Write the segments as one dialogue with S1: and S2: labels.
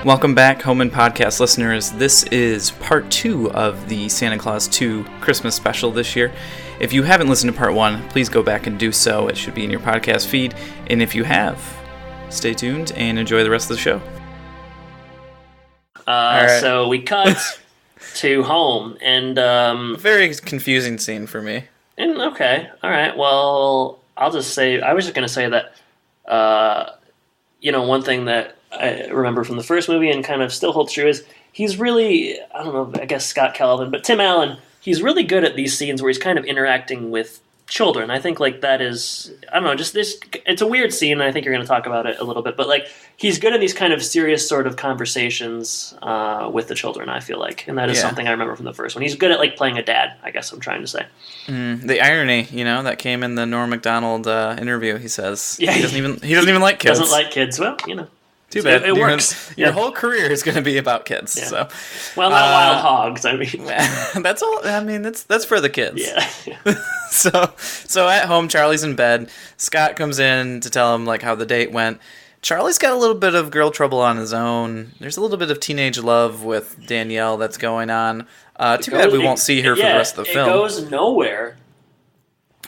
S1: Welcome back, Home and Podcast listeners. This is part 2 of the Santa Claus 2 Christmas special this year. If you haven't listened to part 1, please go back and do so. It should be in your podcast feed. And if you have, stay tuned and enjoy the rest of the show.
S2: Right. So we cut to home, and
S1: a very confusing scene for me.
S2: And okay, all right. Well, I'll just say I was just going to say that one thing that I remember from the first movie and kind of still holds true is he's really, I don't know, I guess Scott Calvin, but Tim Allen, he's really good at these scenes where he's kind of interacting with children. I think like that is, I don't know, just this, it's a weird scene, and I think you're going to talk about it a little bit, but like he's good at these kind of serious sort of conversations with the children, I feel like, and that is something I remember from the first one. He's good at like playing a dad, I guess I'm trying to say.
S1: The irony, that came in the Norm Macdonald interview. He says he doesn't even like kids.
S2: Doesn't like kids. Well,
S1: Too bad.
S2: It works.
S1: Your whole career is going to be about kids. Yeah. So,
S2: well, not wild hogs. I mean,
S1: that's all. I mean, that's for the kids.
S2: Yeah.
S1: So at home, Charlie's in bed. Scott comes in to tell him like how the date went. Charlie's got a little bit of girl trouble on his own. There's a little bit of teenage love with Danielle that's going on. Too bad we won't see her for the rest of the film.
S2: It goes nowhere.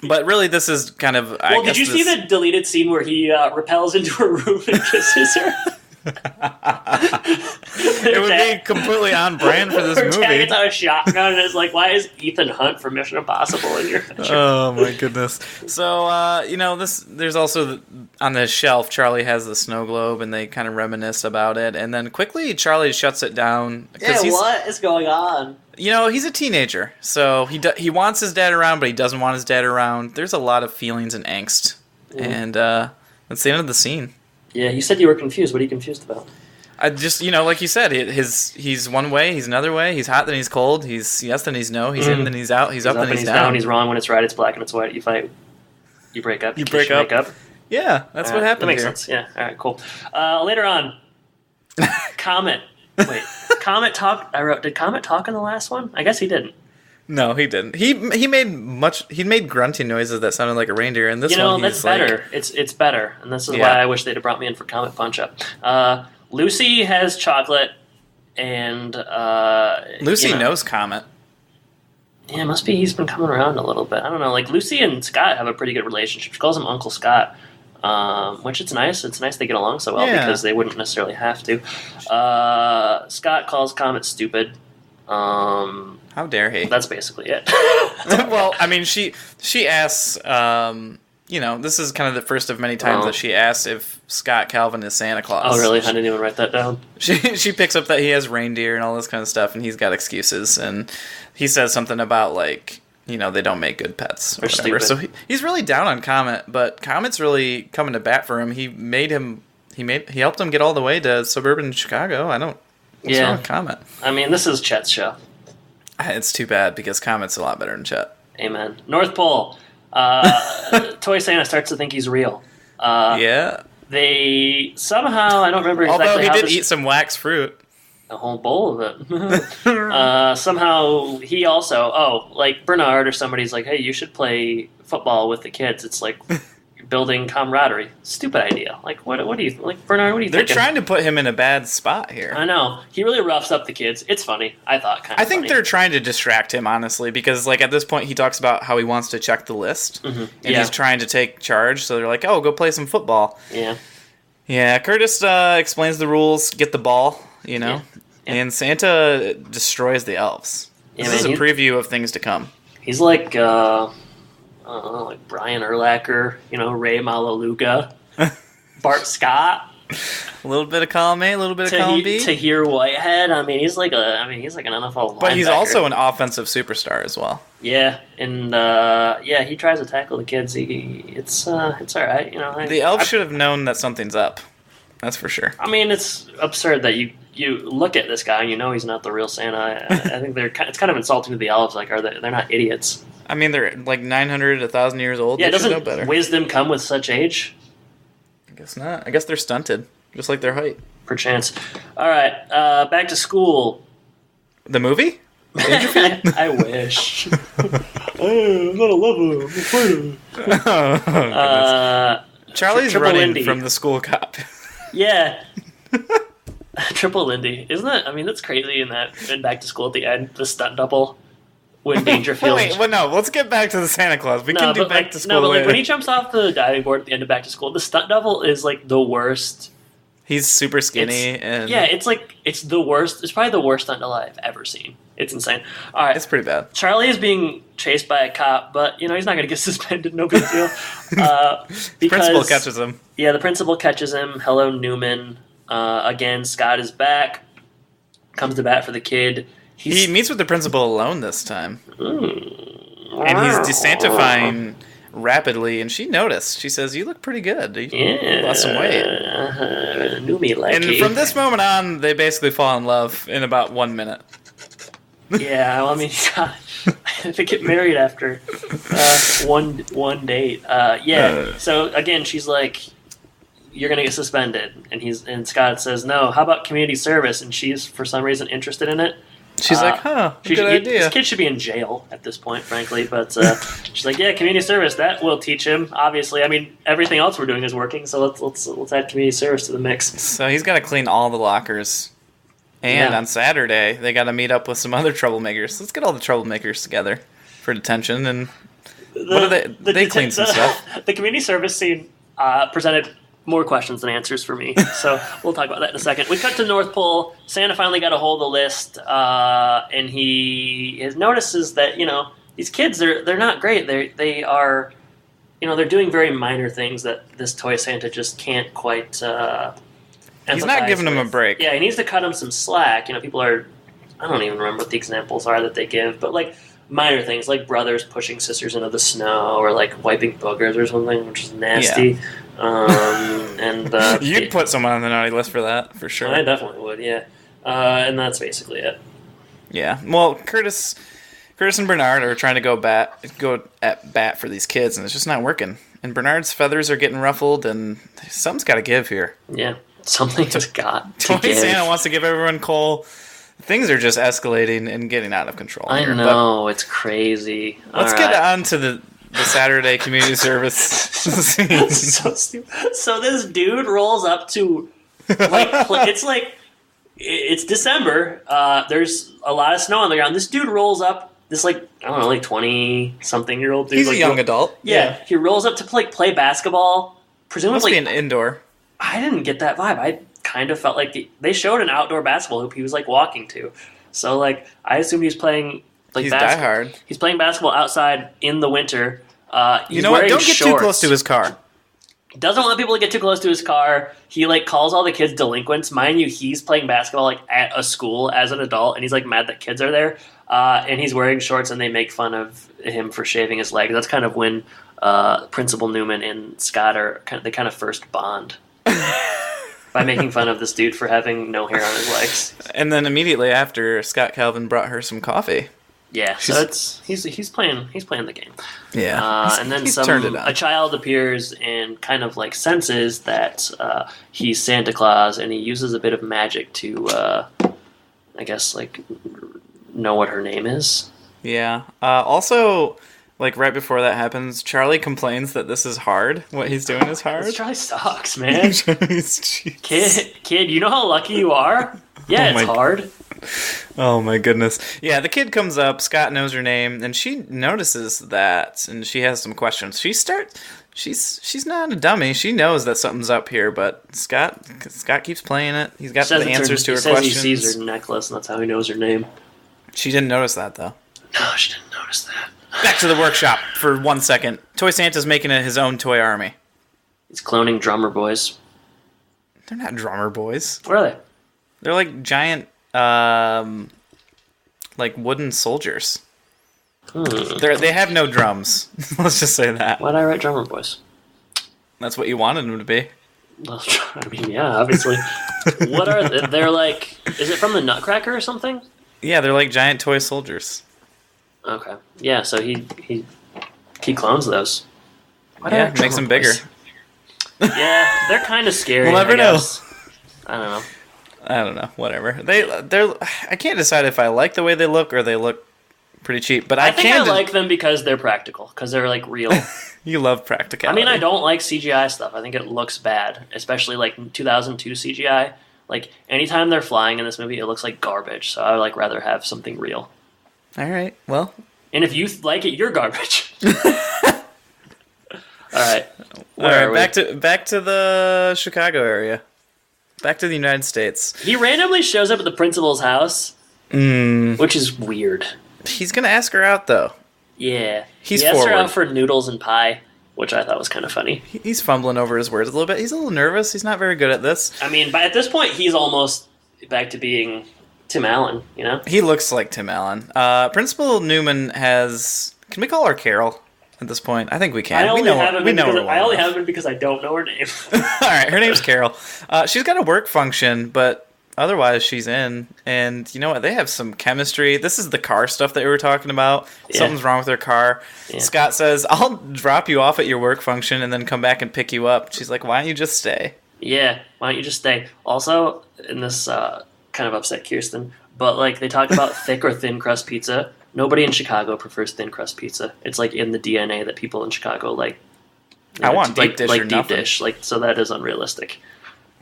S1: But really, this is kind of...
S2: Well, did you see the deleted scene where he repels into her room and kisses her?
S1: It would be completely on brand for this movie.
S2: Dad gets out a shotgun and is like, why is Ethan Hunt from Mission Impossible in your bedroom?
S1: Oh, my goodness. So, there's also, on the shelf, Charlie has the snow globe, and they kind of reminisce about it. And then quickly, Charlie shuts it down.
S2: Yeah, what is going on?
S1: He's a teenager, so he wants his dad around, but he doesn't want his dad around. There's a lot of feelings and angst, and that's the end of the scene.
S2: Yeah, you said you were confused. What are you confused about?
S1: I just, like you said, he's one way, he's another way. He's hot, then he's cold. He's yes, then he's no. He's in, then he's out. He's up, then he's down.
S2: He's wrong when it's right. It's black and it's white. You fight. You break up.
S1: You break up. Yeah, that's what happened.
S2: That makes sense. Yeah. All right. Cool. Later on, Comet. Wait. Comet talk. Did Comet talk in the last one? I guess he didn't.
S1: No, he didn't. He made grunting noises that sounded like a reindeer. And this one,
S2: that's better. It's better, and this is why I wish they'd have brought me in for Comet Punch Up. Lucy has chocolate, and
S1: Lucy knows Comet.
S2: Yeah, it must be he's been coming around a little bit. I don't know. Like Lucy and Scott have a pretty good relationship. She calls him Uncle Scott. Which it's nice. It's nice they get along so well because they wouldn't necessarily have to. Scott calls Comet stupid.
S1: How dare he?
S2: That's basically it.
S1: Well, I mean, she asks. This is kind of the first of many times that she asks if Scott Calvin is Santa Claus.
S2: Oh, really? I didn't even write that down.
S1: She picks up that he has reindeer and all this kind of stuff, and he's got excuses, and he says something about like. They don't make good pets or whatever. So he's really down on Comet, but Comet's really coming to bat for him. He helped him get all the way to suburban Chicago. What's wrong with Comet?
S2: I mean, this is Chet's show.
S1: It's too bad because Comet's a lot better than Chet.
S2: Amen. North Pole. Toy Santa starts to think he's real. They somehow, I don't remember exactly
S1: Although he
S2: how
S1: did eat some wax fruit.
S2: A whole bowl of it. Somehow he also, like Bernard or somebody's like, hey, you should play football with the kids. It's like building camaraderie. Stupid idea. Like, what do you like, Bernard? What do you think?
S1: They're trying to put him in a bad spot here.
S2: I know. He really roughs up the kids. It's funny. I thought
S1: I think they're trying to distract him, honestly, because like at this point he talks about how he wants to check the list, and he's trying to take charge. So they're like, oh, go play some football.
S2: Yeah.
S1: Yeah. Curtis explains the rules. Get the ball. Yeah. And Santa destroys the elves. This is a preview of things to come.
S2: He's like, I don't know, like Brian Urlacher, Ray Malaluga, Bart Scott.
S1: A little bit of column A, a little bit of column B.
S2: Tahir Whitehead. I mean, he's like an NFL linebacker.
S1: But he's also an offensive superstar as well.
S2: Yeah, and he tries to tackle the kids. It's all right,
S1: The elves should have known that something's up. That's for sure.
S2: I mean, it's absurd that you look at this guy and he's not the real Santa. I think it's kind of insulting to the elves. Like, they're not idiots.
S1: I mean, they're like 900, 1,000 years old.
S2: Yeah,
S1: they should know better.
S2: Wisdom come with such age?
S1: I guess not. I guess they're stunted, just like their height.
S2: Perchance. All right, back to school.
S1: The movie?
S2: I wish. I'm not a lover. I'm afraid of
S1: Charlie's running from the school cop.
S2: Yeah. Triple Lindy, isn't that? I mean, that's crazy. In Back to School at the end, the stunt double when Dangerfield.
S1: Wait, well, no. Let's get back to the Santa Claus. We can do Back to School.
S2: No, but
S1: later.
S2: when he jumps off the diving board at the end of Back to School, the stunt double is like the worst.
S1: He's super skinny and
S2: it's the worst. It's probably the worst stunt double I've ever seen. It's insane. All right,
S1: it's pretty bad.
S2: Charlie is being chased by a cop, but he's not going to get suspended. No big deal. Because
S1: principal catches him.
S2: Yeah, the principal catches him. Hello, Newman. Again, Scott is back. Comes to bat for the kid.
S1: He meets with the principal alone this time. And he's desantifying rapidly, and she noticed. She says, "You look pretty good. You lost some weight."
S2: And
S1: from this moment on, they basically fall in love in about 1 minute.
S2: Yeah, well, I mean, gosh, they get married after one date. So again, she's like, "You're gonna get suspended," and Scott says, "No. How about community service?" And she's for some reason interested in it.
S1: She's like, "Huh, good idea."
S2: This kid should be in jail at this point, frankly. But she's like, "Yeah, community service. That will teach him." Obviously, I mean, everything else we're doing is working, so let's add community service to the mix.
S1: So he's got to clean all the lockers, and on Saturday they got to meet up with some other troublemakers. Let's get all the troublemakers together for detention. And what do they clean some stuff?
S2: The community service scene presented more questions than answers for me, so we'll talk about that in a second. We cut to North Pole. Santa finally got a hold of the list, and he notices that these kids they're not great. They are they're doing very minor things that this toy Santa just can't quite.
S1: He's not giving them a break.
S2: Yeah, he needs to cut him some slack. People are. I don't even remember what the examples are that they give, but like minor things like brothers pushing sisters into the snow or like wiping boogers or something, which is nasty. Yeah.
S1: You'd put someone on the naughty list for that, for sure.
S2: I definitely would, yeah. And that's basically it.
S1: Yeah. Well, Curtis and Bernard are trying to go at bat for these kids, and it's just not working. And Bernard's feathers are getting ruffled, and something's got to give here.
S2: Yeah, something's got to
S1: Tony
S2: give.
S1: Santa wants to give everyone coal. Things are just escalating and getting out of control.
S2: I know, it's crazy.
S1: Let's get on to the Saturday community service scene.
S2: So stupid. So this dude rolls up to it's December. There's a lot of snow on the ground. This dude rolls up. This 20-something-year-old dude.
S1: He's a young adult.
S2: Yeah, he rolls up to play basketball. Presumably,
S1: must be an indoor.
S2: I didn't get that vibe. I kind of felt like they showed an outdoor basketball hoop he was walking to. So I assumed he was playing.
S1: He's diehard.
S2: He's playing basketball outside in the winter.
S1: You know what? Don't get too close to his car.
S2: Doesn't want people to get too close to his car. He calls all the kids delinquents. Mind you, he's playing basketball at a school as an adult, and he's mad that kids are there. And he's wearing shorts, and they make fun of him for shaving his leg. That's kind of when Principal Newman and Scott they kind of first bond. By making fun of this dude for having no hair on his legs.
S1: And then immediately after, Scott Calvin brought her some coffee.
S2: Yeah, so he's playing the game.
S1: Yeah,
S2: and then
S1: he's turned it on.
S2: A child appears and kind of senses that he's Santa Claus, and he uses a bit of magic to, I guess, know what her name is.
S1: Yeah. Also, right before that happens, Charlie complains that this is hard. What he's doing is hard.
S2: Charlie sucks, man. Kid, you know how lucky you are? Yeah, it's hard.
S1: Oh my goodness. Yeah, the kid comes up, Scott knows her name, and she notices that, and she has some questions. She's not a dummy. She knows that something's up here, but Scott keeps playing it. He's got the answers to her questions.
S2: He sees her necklace, and that's how he knows her name.
S1: She didn't notice that, though.
S2: No, she didn't notice that.
S1: Back to the workshop for 1 second. Toy Santa's making his own toy army.
S2: He's cloning drummer boys.
S1: They're not drummer boys.
S2: What are they?
S1: They're giant, wooden soldiers. They have no drums. Let's just say that.
S2: Why'd I write drummer boys?
S1: That's what you wanted them to be.
S2: Well, I mean, yeah, obviously. What are they? They're is it from the Nutcracker or something?
S1: Yeah, they're giant toy soldiers.
S2: Okay. Yeah, so he clones those.
S1: Yeah, makes them bigger.
S2: Yeah, they're kind of scary.
S1: We'll never know.
S2: I
S1: don't know. Whatever. They're. I can't decide if I like the way they look or they look pretty cheap. But I think I
S2: like them because they're practical. Because they're real.
S1: You love practicality.
S2: I mean, I don't like CGI stuff. I think it looks bad, especially 2002 CGI. Like, anytime they're flying in this movie, it looks like garbage. So I would, like, rather have something real.
S1: All right, well.
S2: And if you like it, you're garbage. All right.
S1: Back to the Chicago area. Back to the United States.
S2: He randomly shows up at the principal's house, which is weird.
S1: He's gonna ask her out, though.
S2: Yeah.
S1: He
S2: asked her out for noodles and pie, which I thought was kind of funny.
S1: He's fumbling over his words a little bit. He's a little nervous. He's not very good at this.
S2: I mean, but at this point, he's almost back to being Tim Allen, you know?
S1: He looks like Tim Allen. Principal Newman has... Can we call her Carol at this point? I think we can.
S2: I only have it because I don't know her name.
S1: All right, her name's Carol. She's got a work function, but otherwise she's in. And you know what? They have some chemistry. This is the car stuff that we were talking about. Yeah. Something's wrong with her car. Yeah. Scott says, I'll drop you off at your work function and then come back and pick you up. She's like, why don't you just stay?
S2: Yeah, why don't you just stay? Also, in this kind of upset Kirsten, but like they talk about thick or thin crust pizza. Nobody in Chicago prefers thin crust pizza. It's like in the DNA that people in Chicago like.
S1: I want deep dish or nothing.
S2: Deep dish, like, so that is unrealistic.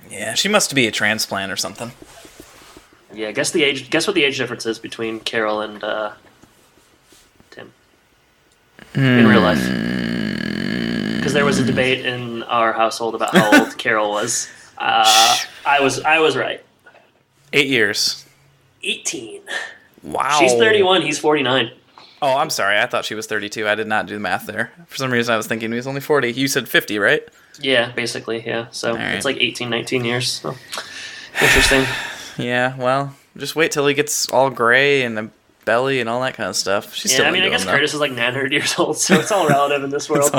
S1: Yeah, she must be a transplant or something.
S2: Yeah, guess what the age difference is between Carol and Tim in real life. Because there was a debate in our household about how old Carol was. I was right.
S1: 8 years.
S2: 18.
S1: Wow.
S2: She's 31. He's 49.
S1: Oh, I'm sorry. I thought she was 32. I did not do the math there. For some reason, I was thinking he was only 40. You said 50, right?
S2: Yeah, basically, yeah. So It's like 18, 19 years. So. Interesting.
S1: Yeah, well, just wait till he gets all gray and a belly and all that kind of stuff. She's still
S2: I guess Curtis is like 900 years old, so it's all relative in this world.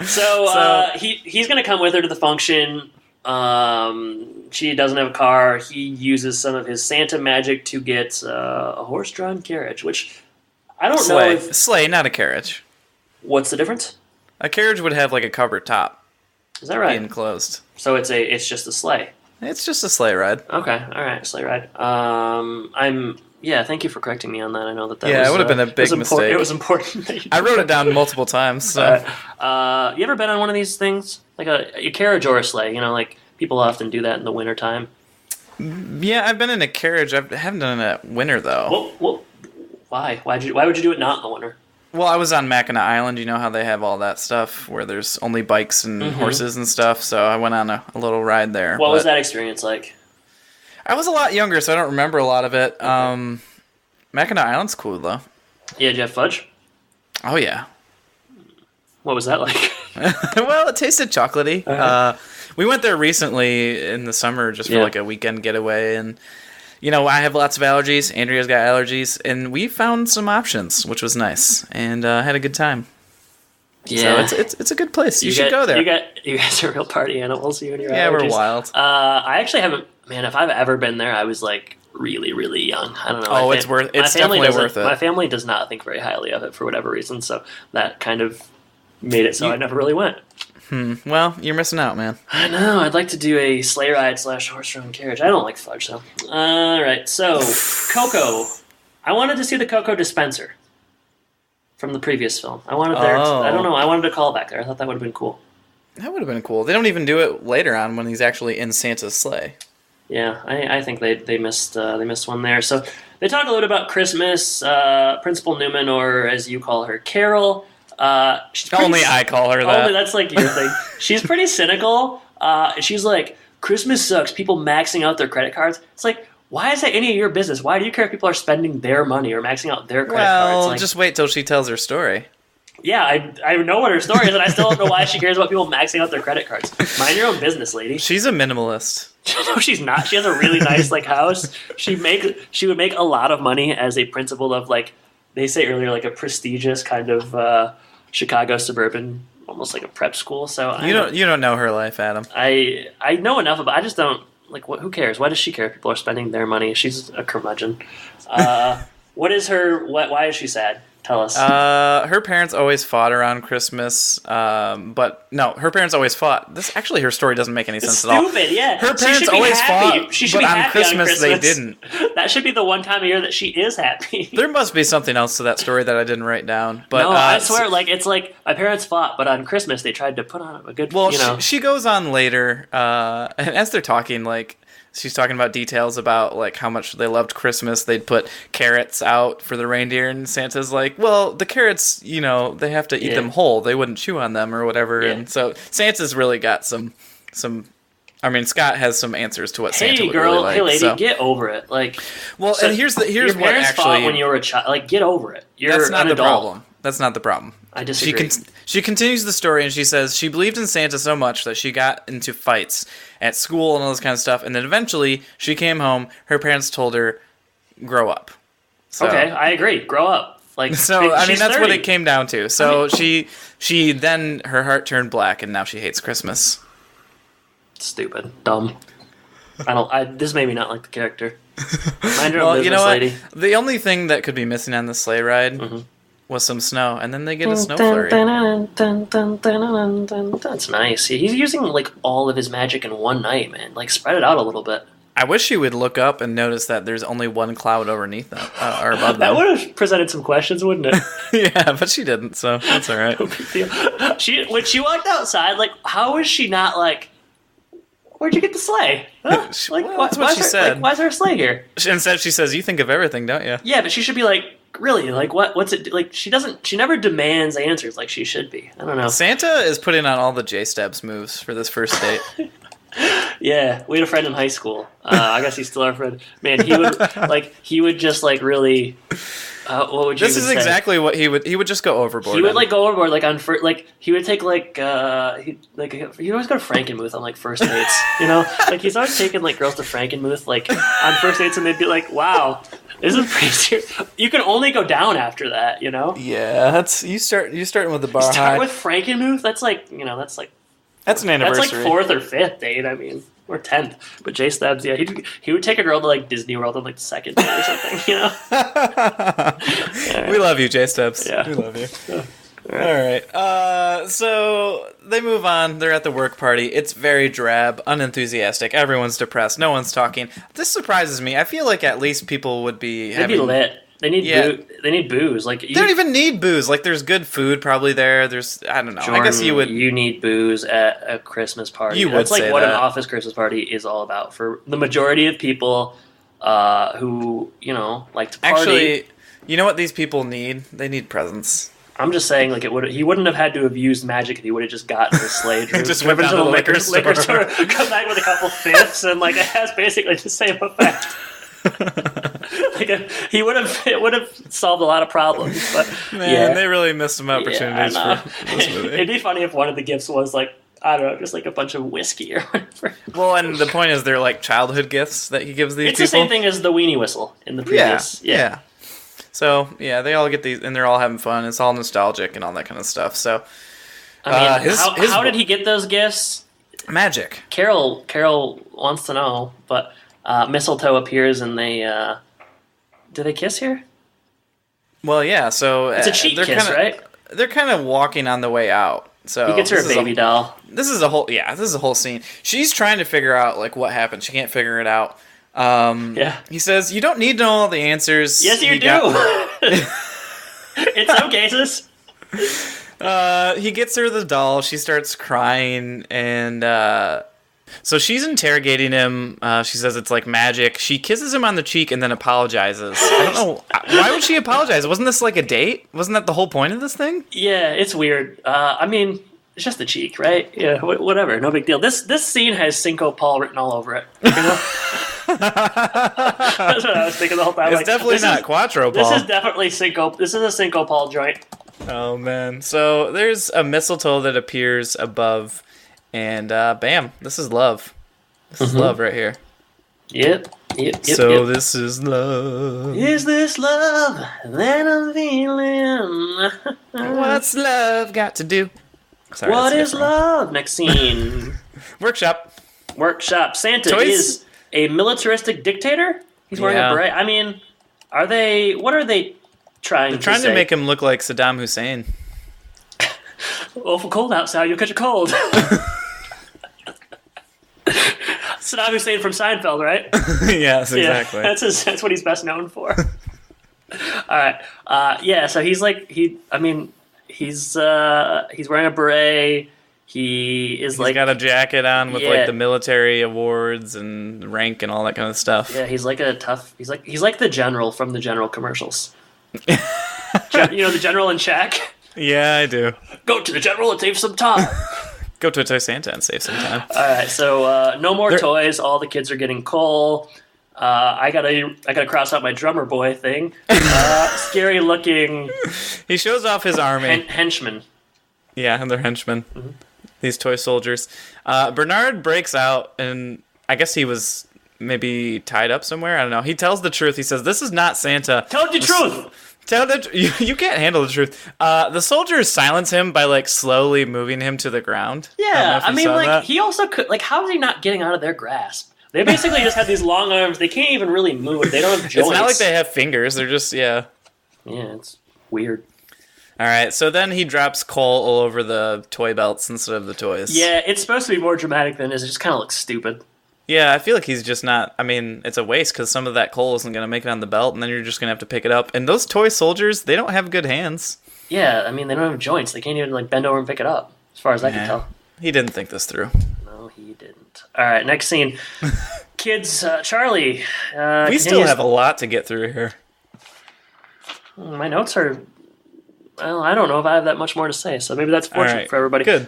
S2: So he's going to come with her to the function. She doesn't have a car. He uses some of his Santa magic to get a horse-drawn carriage, which I don't know if...
S1: Sleigh, not a carriage.
S2: What's the difference?
S1: A carriage would have like a covered top.
S2: Is that right?
S1: Enclosed.
S2: So it's just a sleigh.
S1: It's just a sleigh ride.
S2: Okay, all right, sleigh ride. Thank you for correcting me on that. I know that
S1: it would have been a big mistake.
S2: It was important that
S1: I wrote it down multiple times. So.
S2: You ever been on one of these things? Like a carriage or a sleigh? You know, like people often do that in the wintertime.
S1: Yeah, I've been in a carriage. I haven't done it at winter, though.
S2: Well, why? Why would you do it not in the winter?
S1: Well, I was on Mackinac Island. You know how they have all that stuff where there's only bikes and horses and stuff. So I went on a little ride there.
S2: What was that experience like?
S1: I was a lot younger, so I don't remember a lot of it. Okay. Mackinac Island's cool, though.
S2: Yeah, did you have fudge?
S1: Oh, yeah.
S2: What was that like?
S1: Well, it tasted chocolatey. We went there recently in the summer just for like a weekend getaway, and you know, I have lots of allergies. Andrea's got allergies, and we found some options, which was nice, and had a good time. Yeah, so it's a good place. You should go there.
S2: You guys are real party animals. You and your allergies.
S1: Yeah, we're wild.
S2: I actually haven't. Man, if I've ever been there, I was like really, really young. I don't know.
S1: Oh, it's definitely worth it.
S2: My family does not think very highly of it for whatever reason, so that kind of made it so I never really went.
S1: Well, you're missing out, man.
S2: I know. I'd like to do a sleigh ride / horse-drawn carriage. I don't like fudge, though. All right, so Coco. I wanted to see the Coco dispenser from the previous film. I wanted I don't know. I wanted to call it back there. I thought that would have been cool.
S1: That would have been cool. They don't even do it later on when he's actually in Santa's sleigh.
S2: Yeah, I think they missed one there. So they talk a little about Christmas. Principal Newman, or as you call her, Carol.
S1: Only I call her that.
S2: Only that's like your thing. She's pretty cynical. She's like, Christmas sucks. People maxing out their credit cards. It's like, why is that any of your business? Why do you care if people are spending their money or maxing out their credit cards?
S1: Well, just wait till she tells her story.
S2: Yeah, I know what her story is, and I still don't know why she cares about people maxing out their credit cards. Mind your own business, lady.
S1: She's a minimalist.
S2: No, she's not. She has a really nice house. She would make a lot of money as a principal of they say earlier a prestigious kind of Chicago suburban, almost like a prep school. So
S1: you don't know her life, Adam.
S2: I know enough about. I just don't who cares? Why does she care if people are spending their money? She's a curmudgeon. What is her? Why is she sad? Tell us.
S1: Her parents always fought around Christmas, but no, her parents always fought. Her story doesn't make any sense at all.
S2: Stupid, yeah.
S1: Her parents always fought,
S2: she should
S1: but
S2: be
S1: on
S2: happy
S1: Christmas they didn't.
S2: That should be the one time a year that she is happy.
S1: There must be something else to that story that I didn't write down. But
S2: no, I swear, it's like my parents fought, but on Christmas they tried to put on a good.
S1: Well, she goes on later, and as they're talking, she's talking about details about like how much they loved Christmas. They'd put carrots out for the reindeer, and Santa's like, well, the carrots, they have to eat them whole. They wouldn't chew on them or whatever. Yeah. And so Santa's really got some. I mean, Scott has some answers to what Santa would really like.
S2: Hey, lady, get over it. Like,
S1: well, and here's what actually
S2: fought when you were a child. Like, get over it.
S1: That's not the problem. That's not the problem.
S2: I disagree.
S1: She continues the story, and she says she believed in Santa so much that she got into fights at school and all this kind of stuff, and then eventually she came home. Her parents told her, "Grow up." So,
S2: okay, I agree. Grow up. Like,
S1: so I mean, that's 30. What it came down to. So she then her heart turned black, and now she hates Christmas.
S2: Stupid, dumb. This made me not like the character. Mind your
S1: well,
S2: own business,
S1: you know what?
S2: lady.
S1: The only thing that could be missing on the sleigh ride was some snow, and then they get a snow flurry.
S2: That's nice. He's using like all of his magic in one night, man. Like, spread it out a little bit.
S1: I wish she would look up and notice that there's only one cloud underneath them, or above them.
S2: That would have presented some questions, wouldn't it?
S1: Yeah, but she didn't, so that's all right.
S2: No big deal. When she walked outside, like, how was she not like, where'd you get the sleigh? Huh? Like,
S1: well, that's what she said.
S2: Like, why is there a sleigh here?
S1: Instead, she says, "You think of everything, don't you?"
S2: Yeah, but she should be like, really? Like, what's it? Like, she never demands answers like she should be. I don't know.
S1: Santa is putting on all the J-Stabs moves for this first date.
S2: Yeah, we had a friend in high school. I guess he's still our friend. Man, he would just like really. What would you?
S1: This is exactly what he would. He would just go overboard.
S2: He would like go overboard, like he would take he always go to Frankenmuth on like first dates. Like he's always taking like girls to Frankenmuth like on first dates, and they'd be like, "Wow, this is pretty serious." You can only go down after that,
S1: Yeah, that's you starting with the bar high.
S2: Start with Frankenmuth. That's like
S1: that's an anniversary.
S2: That's like fourth or fifth date. I mean, or 10th. But J Stabs, yeah, he would take a girl to like Disney World on like the second date or something.
S1: We love you, J Stabs.
S2: Yeah,
S1: we love you. All right. So they move on. They're at the work party. It's very drab, unenthusiastic. Everyone's depressed. No one's talking. This surprises me. I feel like at least people would be.
S2: They'd be lit. They need booze. Like
S1: they don't even need booze. Like there's good food probably there. I don't know.
S2: Jordan,
S1: I guess you would.
S2: You need booze at a Christmas party.
S1: You would say
S2: That's like what an office Christmas party is all about for the majority of people who like to party.
S1: Actually, you know what these people need? They need presents.
S2: I'm just saying, like he wouldn't have had to have used magic if he would have just gotten his sleigh.
S1: Just went down to the liquor store,
S2: come back with a couple fifths, and like it has basically the same effect. It would have solved a lot of problems, but
S1: man, they really missed some opportunities for this movie.
S2: It'd be funny if one of the gifts was like, I don't know, just like a bunch of whiskey or whatever.
S1: Well, and the point is, they're like childhood gifts that he gives these people.
S2: It's the same thing as the weenie whistle in the previous.
S1: Yeah. So they all get these, and they're all having fun. It's all nostalgic and all that kind of stuff. So,
S2: I mean, how did he get those gifts?
S1: Magic.
S2: Carol wants to know, but. Mistletoe appears and they do they kiss here?
S1: Well, yeah. So
S2: it's a cheek kiss, right?
S1: They're kind of walking on the way out. So
S2: he gets her a baby doll.
S1: This is a whole scene. She's trying to figure out like what happened. She can't figure it out. He says, "You don't need to know all the answers."
S2: Yes, you do. In some cases.
S1: He gets her the doll. She starts crying and. So she's interrogating him. She says it's like magic. She kisses him on the cheek and then apologizes. I don't know. Why would she apologize? Wasn't this like a date? Wasn't that the whole point of this thing?
S2: Yeah, it's weird. I mean, it's just the cheek, right? Yeah, whatever. No big deal. This scene has Cinco Paul written all over it. That's what I was thinking the whole time.
S1: It's definitely not Quattro Paul.
S2: This is definitely Cinco. This is a Cinco Paul joint.
S1: Oh, man. So there's a mistletoe that appears above... And bam, this is love. This is love right here.
S2: Yep.
S1: This is love.
S2: Is this love that I'm feeling?
S1: What's love got to do? Sorry,
S2: what is love? Next scene.
S1: Workshop.
S2: Santa is a militaristic dictator? He's wearing a beret. I mean, what are they trying to say?
S1: They're trying to make him look like Saddam Hussein.
S2: Awful cold outside, you'll catch a cold. Saddam Hussein from Seinfeld, right?
S1: Yes, exactly.
S2: Yeah, that's what he's best known for. All right. So he's like he's wearing a beret. He's
S1: got a jacket on with like the military awards and rank and all that kind of stuff.
S2: Yeah, he's like he's like the general from the General commercials. You know the General in Shaq?
S1: Yeah, I do.
S2: Go to the General and save some time.
S1: Go to a Toy Santa and save some time.
S2: All right, so no more toys. All the kids are getting coal. I gotta cross out my drummer boy thing. Scary looking.
S1: He shows off his army.
S2: Henchmen.
S1: Yeah, and they're henchmen. Mm-hmm. These toy soldiers. Bernard breaks out, and I guess he was maybe tied up somewhere. I don't know. He tells the truth. He says, "This is not Santa."
S2: Tell the truth.
S1: You can't handle the truth. The soldiers silence him by like slowly moving him to the ground.
S2: Yeah, I mean, like that. He also could. Like, how is he not getting out of their grasp? They basically just have these long arms. They can't even really move. They don't have joints.
S1: It's not like they have fingers. They're just
S2: Yeah, it's weird.
S1: All right, so then he drops coal all over the toy belts instead of the toys.
S2: Yeah, it's supposed to be more dramatic than it is. It just kind of looks stupid.
S1: Yeah, I feel like he's just not... I mean, it's a waste because some of that coal isn't going to make it on the belt, and then you're just going to have to pick it up. And those toy soldiers, they don't have good hands.
S2: Yeah, I mean, they don't have joints. They can't even like bend over and pick it up, as far as I can tell.
S1: He didn't think this through.
S2: No, he didn't. All right, next scene. Kids, Charlie.
S1: We still have a lot to get through here.
S2: My notes are... Well, I don't know if I have that much more to say, so maybe that's fortunate for everybody.
S1: Good.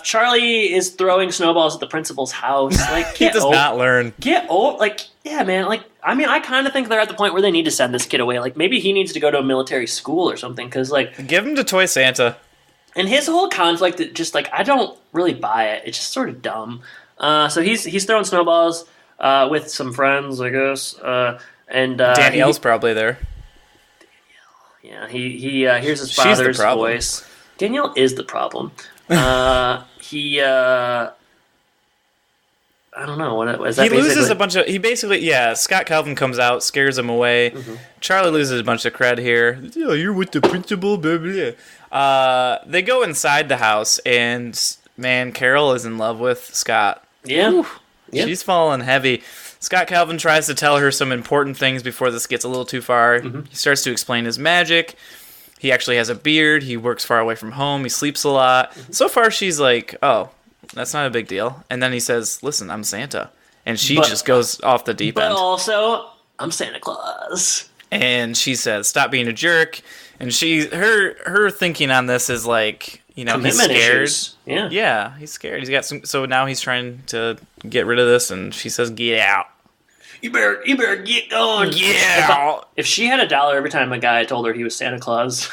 S2: Charlie is throwing snowballs at the principal's house. Like,
S1: he does not learn.
S2: Get old. Like, yeah, man. Like, I mean, I kind of think they're at the point where they need to send this kid away. Like, maybe he needs to go to a military school or something, because, like...
S1: Give him to Toy Santa.
S2: And his whole conflict, just, like, I don't really buy it. It's just sort of dumb. So he's throwing snowballs with some friends, I guess. And
S1: Danielle's probably there.
S2: Yeah, he hears his father's voice. Danielle is the problem. I don't know what is that.
S1: He loses a bunch of. He basically, Scott Calvin comes out, scares him away. Mm-hmm. Charlie loses a bunch of cred here. Oh, you're with the principal, blah, blah. They go inside the house, and man, Carol is in love with Scott.
S2: Yeah,
S1: she's falling heavy. Scott Calvin tries to tell her some important things before this gets a little too far. Mm-hmm. He starts to explain his magic. He actually has a beard. He works far away from home. He sleeps a lot. Mm-hmm. So far, she's like, oh, that's not a big deal. And then he says, listen, I'm Santa. And she just goes off the deep end.
S2: But also, I'm Santa Claus.
S1: And she says, stop being a jerk. And her thinking on this is like... You know, he's scared.
S2: Issues. Yeah.
S1: Yeah, he's scared. He's got some. So now he's trying to get rid of this, and she says, "Get out!
S2: You better get going!
S1: Get out!"
S2: If she had $1 every time a guy told her he was Santa Claus,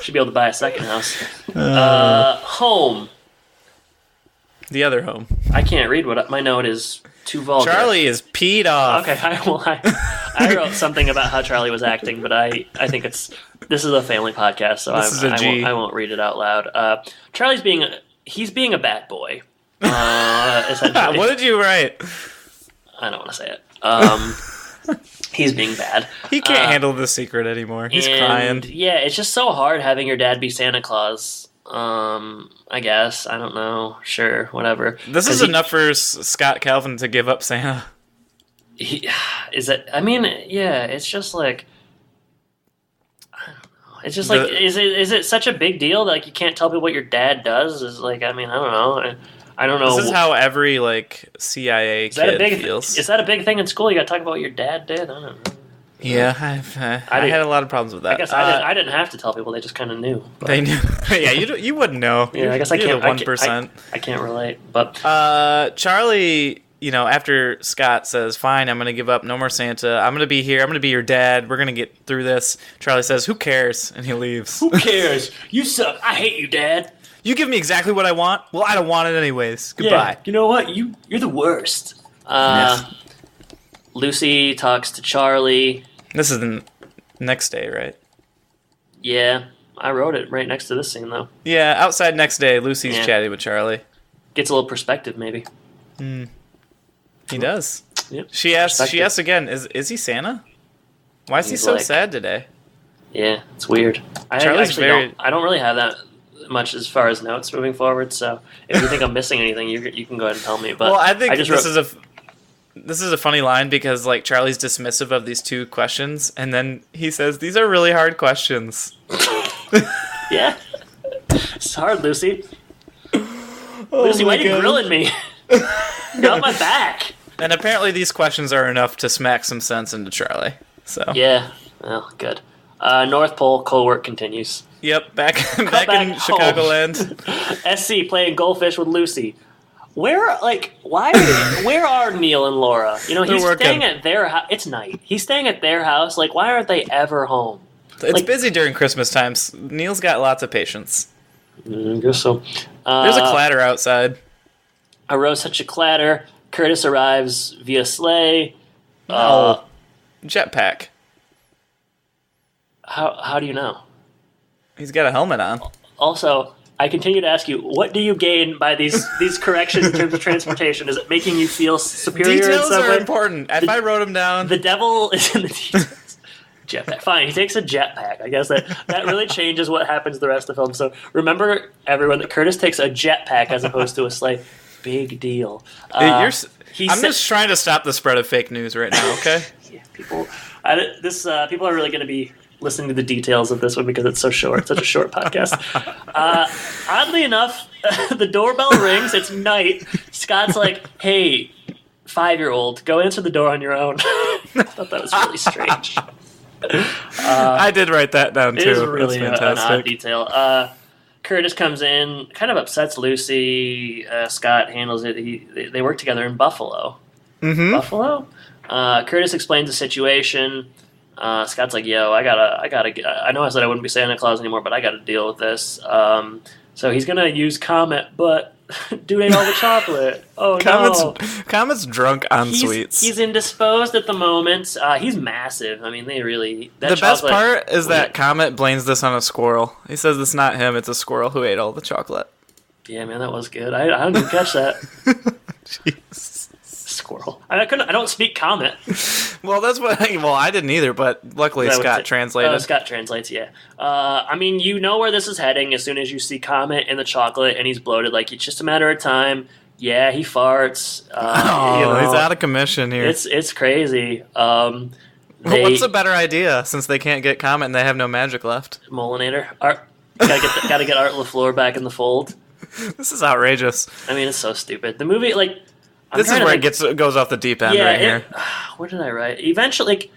S2: she'd be able to buy a second house. Home.
S1: The other home.
S2: I can't read what my note is. Too vulgar.
S1: Charlie is peed off.
S2: Okay, I wrote something about how Charlie was acting, but I think this is a family podcast, so I won't read it out loud. Charlie's being a bad boy. Essentially.
S1: What did you write?
S2: I don't want to say it. He's being bad.
S1: He can't handle the secret anymore. He's crying.
S2: Yeah, it's just so hard having your dad be Santa Claus. I guess. I don't know. Sure, whatever.
S1: This is enough for Scott Calvin to give up Santa.
S2: I mean, yeah, it's just like... I don't know. It's just like, is it such a big deal that like you can't tell people what your dad does? Is like, I mean, I don't know. I don't know.
S1: This is how every like CIA kid feels.
S2: Is that a big thing in school? You got to talk about what your dad did? I don't know.
S1: Yeah, I had a lot of problems with that.
S2: I guess I didn't have to tell people; they just kind of knew.
S1: But. They knew. Yeah, you wouldn't know.
S2: Yeah, I guess I can't.
S1: 1%.
S2: I can't relate. But
S1: Charlie, after Scott says, "Fine, I'm going to give up. No more Santa. I'm going to be here. I'm going to be your dad. We're going to get through this." Charlie says, "Who cares?" And he leaves.
S2: Who cares? You suck. I hate you, Dad.
S1: You give me exactly what I want. Well, I don't want it anyways. Goodbye.
S2: Yeah, you know what? You're the worst.
S1: Yes.
S2: Lucy talks to Charlie.
S1: This is the next day, right?
S2: Yeah, I wrote it right next to this scene, though.
S1: Yeah, outside next day, Lucy's chatting with Charlie.
S2: Gets a little perspective, maybe.
S1: He does.
S2: Yep.
S1: She asks again, is he Santa? Why is he so sad today?
S2: Yeah, it's weird. I don't really have that much as far as notes moving forward, so if you think I'm missing anything, you can go ahead and tell me. But
S1: well, I think this is a funny line because like Charlie's dismissive of these two questions, and then he says, "These are really hard questions."
S2: Yeah, it's hard, Lucy. Lucy, why are you grilling me? Get off my back.
S1: And apparently these questions are enough to smack some sense into Charlie. So
S2: yeah, well, good. North Pole, coal work continues.
S1: Yep, back in Chicagoland.
S2: SC playing goldfish with Lucy. Where are Neil and Laura? You know, he's staying at their house. It's night. He's staying at their house. Like, why aren't they ever home?
S1: It's busy during Christmas times. Neil's got lots of patience.
S2: I guess so.
S1: There's a clatter outside.
S2: Arose such a clatter. Curtis arrives via sleigh.
S1: Jetpack.
S2: How do you know?
S1: He's got a helmet on.
S2: Also, I continue to ask you, what do you gain by these corrections in terms of transportation? Is it making you feel superior
S1: Details
S2: in some way?
S1: are important. If I wrote them down...
S2: The devil is in the details. Jetpack. Fine, he takes a jetpack. I guess that really changes what happens the rest of the film. So remember, everyone, that Curtis takes a jetpack as opposed to a sleigh. Big deal.
S1: I'm just trying to stop the spread of fake news right now, okay?
S2: Yeah, people are really going to be listening to the details of this one because it's so short. Such a short podcast. Oddly enough, the doorbell rings. It's night. Scott's like, hey, 5-year-old, go answer the door on your own. I thought that was really strange.
S1: I did write that down, too.
S2: It is really
S1: That's
S2: an odd detail. Curtis comes in, kind of upsets Lucy. Scott handles it. They work together in Buffalo.
S1: Mm-hmm.
S2: Buffalo? Curtis explains the situation. Scott's like, yo, I know I said I wouldn't be Santa Claus anymore, but I gotta deal with this. So he's gonna use Comet, but dude ate all the chocolate. Oh, no.
S1: Comet's drunk on sweets.
S2: He's indisposed at the moment. He's massive. I mean, the
S1: best part is that Comet blames this on a squirrel. He says it's not him, it's a squirrel who ate all the chocolate.
S2: Yeah, man, that was good. I didn't catch that.
S1: Jeez.
S2: Squirrel. I don't speak Comet.
S1: Well, I didn't either, but luckily Scott translated.
S2: Scott translates, yeah. I mean, you know where this is heading as soon as you see Comet in the chocolate and he's bloated. Like, it's just a matter of time. Yeah, he farts.
S1: He's out of commission here.
S2: It's crazy.
S1: What's a better idea since they can't get Comet and they have no magic left?
S2: Molinator. Gotta get Art LaFleur back in the fold.
S1: This is outrageous.
S2: I mean, it's so stupid. The movie, like...
S1: This is where it goes off the deep end right here.
S2: What did I write? Eventually, like,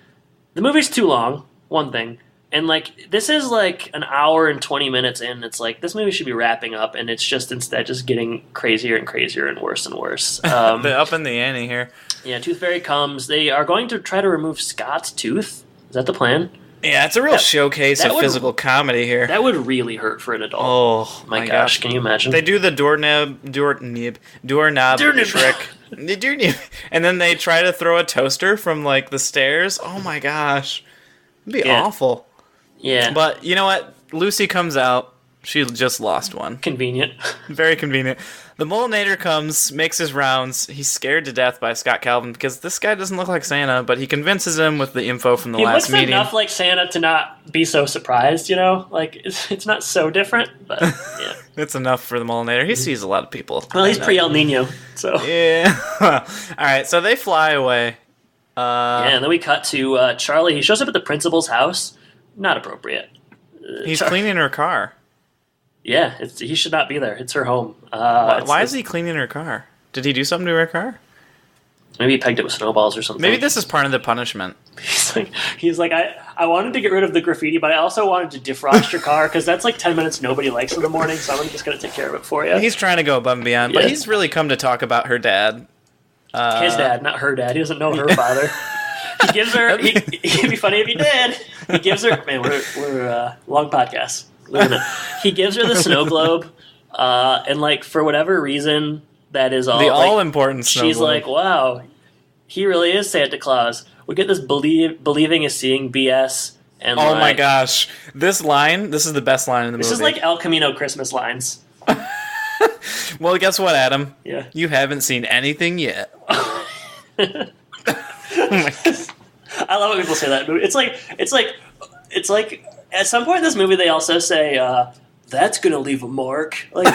S2: the movie's too long, one thing. And, like, this is, like, an hour and 20 minutes in. It's like, this movie should be wrapping up, and it's just instead just getting crazier and crazier and worse and worse.
S1: They're up in the ante here.
S2: Yeah, Tooth Fairy comes. They are going to try to remove Scott's tooth. Is that the plan?
S1: Yeah, it's a real showcase of physical comedy here.
S2: That would really hurt for an adult.
S1: Oh,
S2: my gosh. Can you imagine?
S1: They do the doorknob trick. They do, and then they try to throw a toaster from, like, the stairs. Oh, my gosh. It'd be awful.
S2: Yeah.
S1: But you know what? Lucy comes out. She just lost one.
S2: Convenient.
S1: Very convenient. The Molinator comes, makes his rounds. He's scared to death by Scott Calvin because this guy doesn't look like Santa, but he convinces him with the info from the last meeting.
S2: He looks enough like Santa to not be so surprised, you know? Like, it's not so different, but yeah.
S1: It's enough for the Molinator. He sees a lot of people.
S2: Well, he's pre-El Nino, so.
S1: Yeah. All right, so they fly away.
S2: And then we cut to Charlie. He shows up at the principal's house. Not appropriate.
S1: He's cleaning her car.
S2: Yeah, he should not be there. It's her home.
S1: Why is he cleaning her car? Did he do something to her car?
S2: Maybe he pegged it with snowballs or something.
S1: Maybe this is part of the punishment.
S2: He's like, I wanted to get rid of the graffiti, but I also wanted to defrost your car because that's like 10 minutes nobody likes in the morning, so I'm just going to take care of it for you.
S1: He's trying to go above and beyond, but he's really come to talk about her dad.
S2: His dad, not her dad. He doesn't know her father. He gives her... It'd be funny if he did. He gives her... Man, we're long podcast. He gives her the snow globe, and, like, for whatever reason, that is all...
S1: The all-important snow
S2: she's
S1: globe.
S2: like, wow, he really is Santa Claus. We get this believing is seeing BS, and
S1: oh my gosh. This is the best line in the movie.
S2: This is like El Camino Christmas lines.
S1: Well, guess what, Adam?
S2: Yeah.
S1: You haven't seen anything yet. Oh my God.
S2: I love when people say that. It's like at some point in this movie they also say that's gonna leave a mark. Like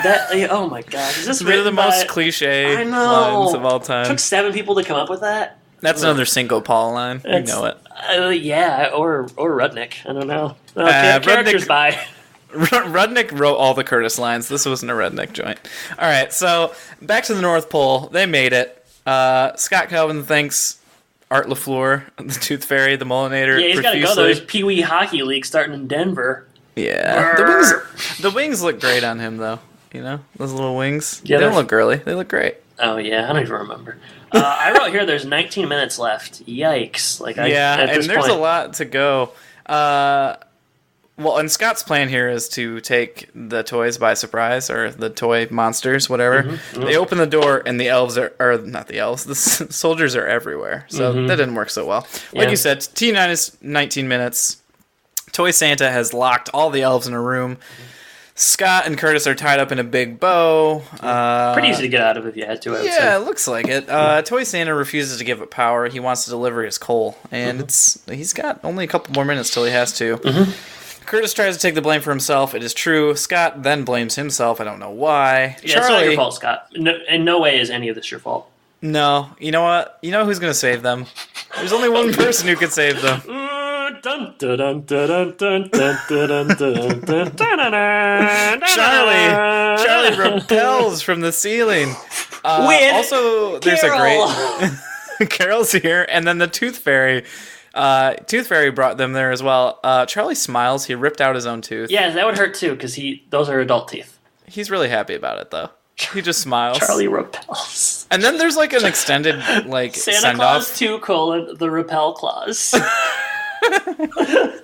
S2: that. Like, oh my God! Is this
S1: They're the most cliche lines of all time.
S2: It took 7 people to come up with that.
S1: That's another Cinco Paul line. You know it.
S2: Yeah, or Rudnick. I don't know. Characters by.
S1: Rudnick wrote all the Curtis lines. This wasn't a Redneck joint. All right, so back to the North Pole. They made it. Scott Calvin thanks Art LaFleur, the Tooth Fairy, the Mullinator.
S2: Yeah, he's got to go. There's Pee Wee Hockey League starting in Denver.
S1: Yeah, the wings look great on him, though. You know, those little wings.
S2: Yeah,
S1: they don't look girly. They look great.
S2: Oh yeah, I don't even remember. I wrote here there's 19 minutes left. Yikes!
S1: And there's a lot to go. Well, and Scott's plan here is to take the toys by surprise, or the toy monsters, whatever. Mm-hmm. They open the door, and the elves or not the elves, the soldiers are everywhere. So that didn't work so well. Like you said, T9 is 19 minutes. Toy Santa has locked all the elves in a room. Scott and Curtis are tied up in a big bow.
S2: Pretty easy to get out of if you had to, I would say.
S1: Yeah, it looks like it. Toy Santa refuses to give it power. He wants to deliver his coal. And he's got only a couple more minutes till he has to. Curtis tries to take the blame for himself. It is true. Scott then blames himself. I don't know why.
S2: Yeah, it's not your fault, Scott. No, in no way is any of this your fault.
S1: No. You know what? You know who's going to save them? There's only one person who could save them. Charlie repels from the ceiling. Also, there's
S2: Carol.
S1: a great... Carol's here, and then the Tooth Fairy... Tooth Fairy brought them there as well. Charlie smiles. He ripped out his own tooth.
S2: Yeah, that would hurt too, because those are adult teeth.
S1: He's really happy about it, though. He just smiles.
S2: Charlie repels.
S1: And then there's like an extended like
S2: Santa
S1: send-off.
S2: Claus 2: the repel clause.
S1: The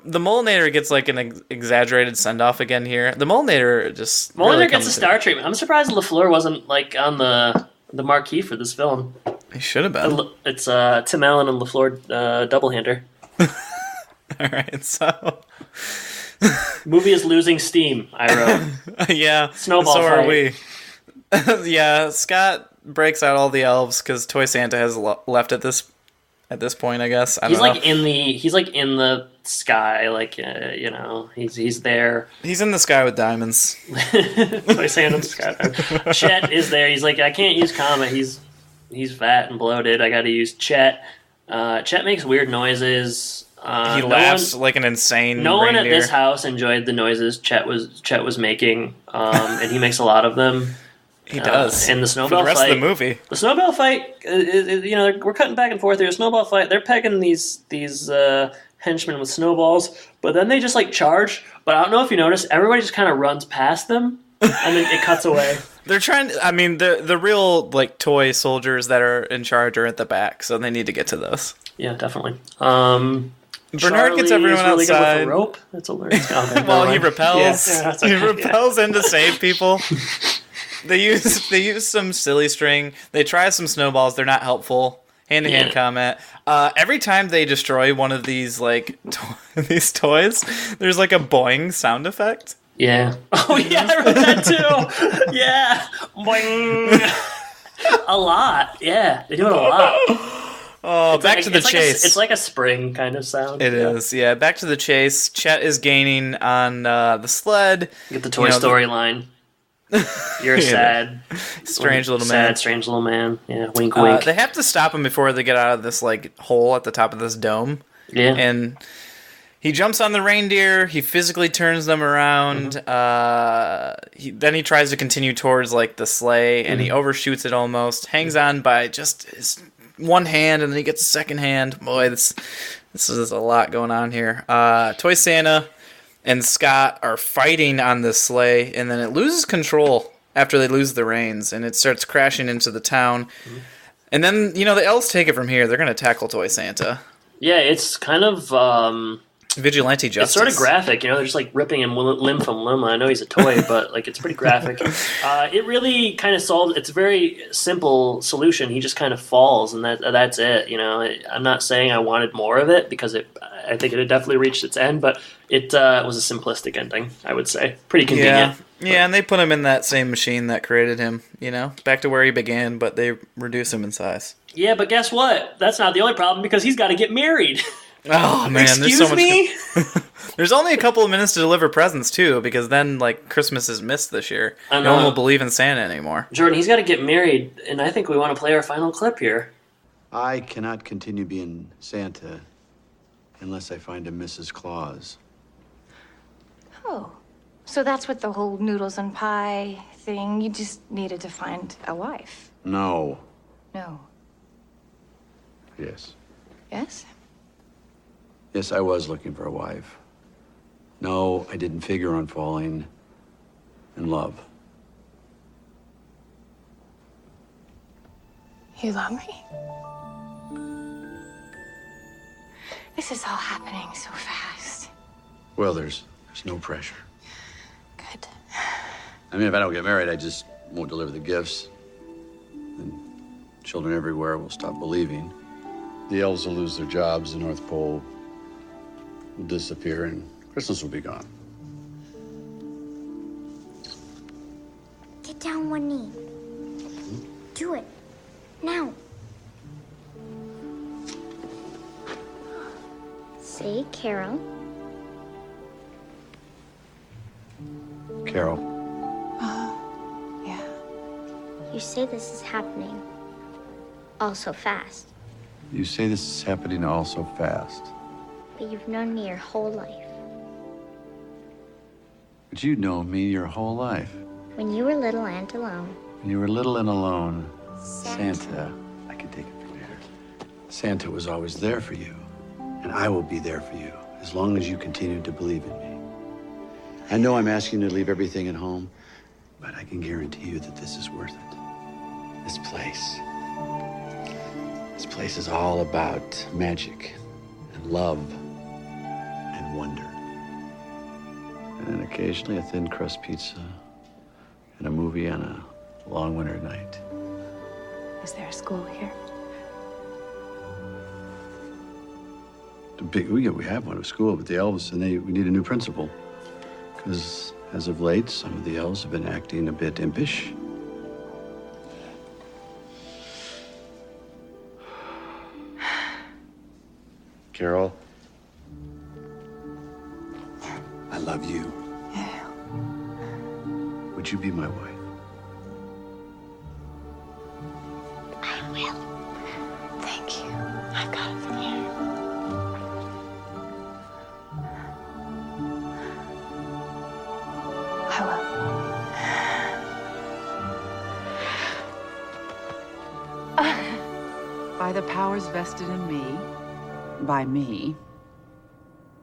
S1: Mullinator gets like an exaggerated send-off again here. The Mullinator just
S2: gets a star treatment. I'm surprised LaFleur wasn't like on the marquee for this film.
S1: He should have been.
S2: It's Tim Allen and LaFleur double-hander.
S1: All right, so
S2: movie is losing steam, I wrote.
S1: Yeah,
S2: snowball
S1: so
S2: fight.
S1: Are we. Yeah, Scott breaks out all the elves because Toy Santa has left at this point, I guess.
S2: He's like in the sky, like you know, he's there.
S1: He's in the sky with diamonds.
S2: Toy Santa in the sky. Chet is there. He's like, I can't use Comet. He's fat and bloated. I got to use Chet. Chet makes weird noises.
S1: He laughs like an insane.
S2: No one
S1: reindeer.
S2: at this house enjoyed the noises Chet was making, and he makes a lot of them.
S1: He does.
S2: And the snowball
S1: for the rest
S2: fight,
S1: of the movie.
S2: The snowball fight, you know, we're cutting back and forth here. Snowball fight, they're pegging these henchmen with snowballs, but then they just like charge. But I don't know if you noticed, everybody just kind of runs past them, and then it cuts away.
S1: They're trying. I mean, the real like toy soldiers that are in charge are at the back, so they need to get to those.
S2: Yeah, definitely.
S1: Bernard gets everyone
S2: really
S1: outside.
S2: Good with the rope. That's a learning.
S1: Well, he repels.
S2: Yeah,
S1: he repels in to save people. They use some silly string. They try some snowballs. They're not helpful. Hand-to-hand comment. Every time they destroy one of these like these toys, there's like a boing sound effect.
S2: Yeah. Oh yeah, I wrote that too. Yeah. Boing. A lot. Yeah, they do it a lot.
S1: Oh, back to the chase.
S2: It's like a spring kind of sound.
S1: It is, yeah. Back to the chase. Chet is gaining on the sled.
S2: You get the Toy Story line. You're sad.
S1: Strange little man.
S2: Sad, strange little man. Yeah, wink, wink.
S1: They have to stop him before they get out of this like hole at the top of this dome.
S2: Yeah.
S1: And he jumps on the reindeer. He physically turns them around. Then he tries to continue towards like the sleigh, and he overshoots it almost. Hangs on by just his one hand, and then he gets a second hand. Boy, this is a lot going on here. Toy Santa and Scott are fighting on this sleigh, and then it loses control after they lose the reins, and it starts crashing into the town. And then, you know, the elves take it from here. They're going to tackle Toy Santa.
S2: Yeah, it's kind of
S1: vigilante justice.
S2: It's sort of graphic, you know. They're just like ripping him limb from limb. I know he's a toy, but like it's pretty graphic. It really kind of solves. It's a very simple solution. He just kind of falls, and that's it. You know, I'm not saying I wanted more of it because I think it had definitely reached its end, but it was a simplistic ending. I would say pretty convenient.
S1: Yeah, and they put him in that same machine that created him. You know, back to where he began, but they reduce him in size.
S2: Yeah, but guess what? That's not the only problem because he's got to get married.
S1: Oh man,
S2: Excuse
S1: there's so
S2: me?
S1: much. There's only a couple of minutes to deliver presents too, because then like Christmas is missed this year. No one will believe in Santa anymore.
S2: Jordan, he's got to get married, and I think we want to play our final clip here.
S3: I cannot continue being Santa unless I find a Mrs. Claus. Oh, so that's what the whole noodles and pie thing, you just needed to find a wife.
S4: No.
S3: No.
S4: Yes.
S3: Yes?
S4: Yes, I was looking for a wife. No, I didn't figure on falling in love.
S3: You love me? This is all happening so fast.
S4: Well, there's no pressure.
S3: Good.
S4: I mean, if I don't get married, I just won't deliver the gifts. And children everywhere will stop believing. The elves will lose their jobs, the North Pole will disappear, and Christmas will be gone.
S5: Get down one knee. Do it. Now. Say Carol.
S4: Carol.
S3: Yeah.
S5: You say this is happening all so fast,
S4: You say this is happening all so fast.
S5: but you've known me your whole life.
S4: But you know me your whole life.
S5: When you were little and alone,
S4: When you were little and alone,
S5: Santa.
S4: Santa, I can take it from here. Santa was always there for you, and I will be there for you as long as you continue to believe in me. I know I'm asking you to leave everything at home, but I can guarantee you that this is worth it. This place is all about magic and love and wonder. And then occasionally a thin crust pizza and a movie on a long winter night.
S3: Is there a school here?
S4: We have one at school, but the elves, and we need a new principal. Because as of late, some of the elves have been acting a bit impish. Carol, I love you.
S3: Yeah.
S4: Would you be my wife?
S5: I will.
S3: Thank you. I've got it from here. I will.
S6: By the powers vested in me, by me,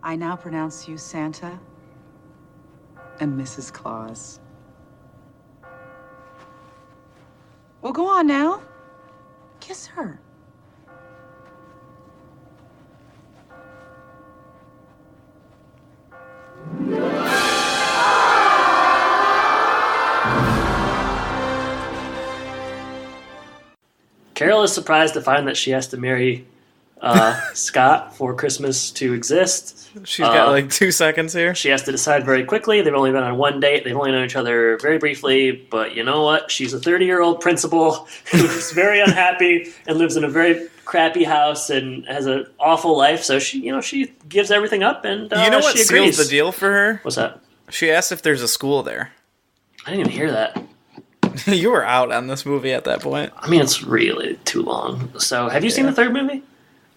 S6: I now pronounce you Santa and Mrs. Claus. Well, go on now. Kiss her.
S2: Carol is surprised to find that she has to marry Scott for Christmas to exist.
S1: She's got like 2 seconds here.
S2: She has to decide very quickly. They've only been on one date. They've only known each other very briefly. But you know what? She's a 30-year-old principal who's very unhappy and lives in a very crappy house and has an awful life. So she gives everything up and
S1: You know what
S2: she agrees.
S1: seals the deal for her?
S2: What's that?
S1: She asked if there's a school there.
S2: I didn't even hear that.
S1: You were out on this movie at that point.
S2: I mean, it's really too long. So, have you seen the third movie?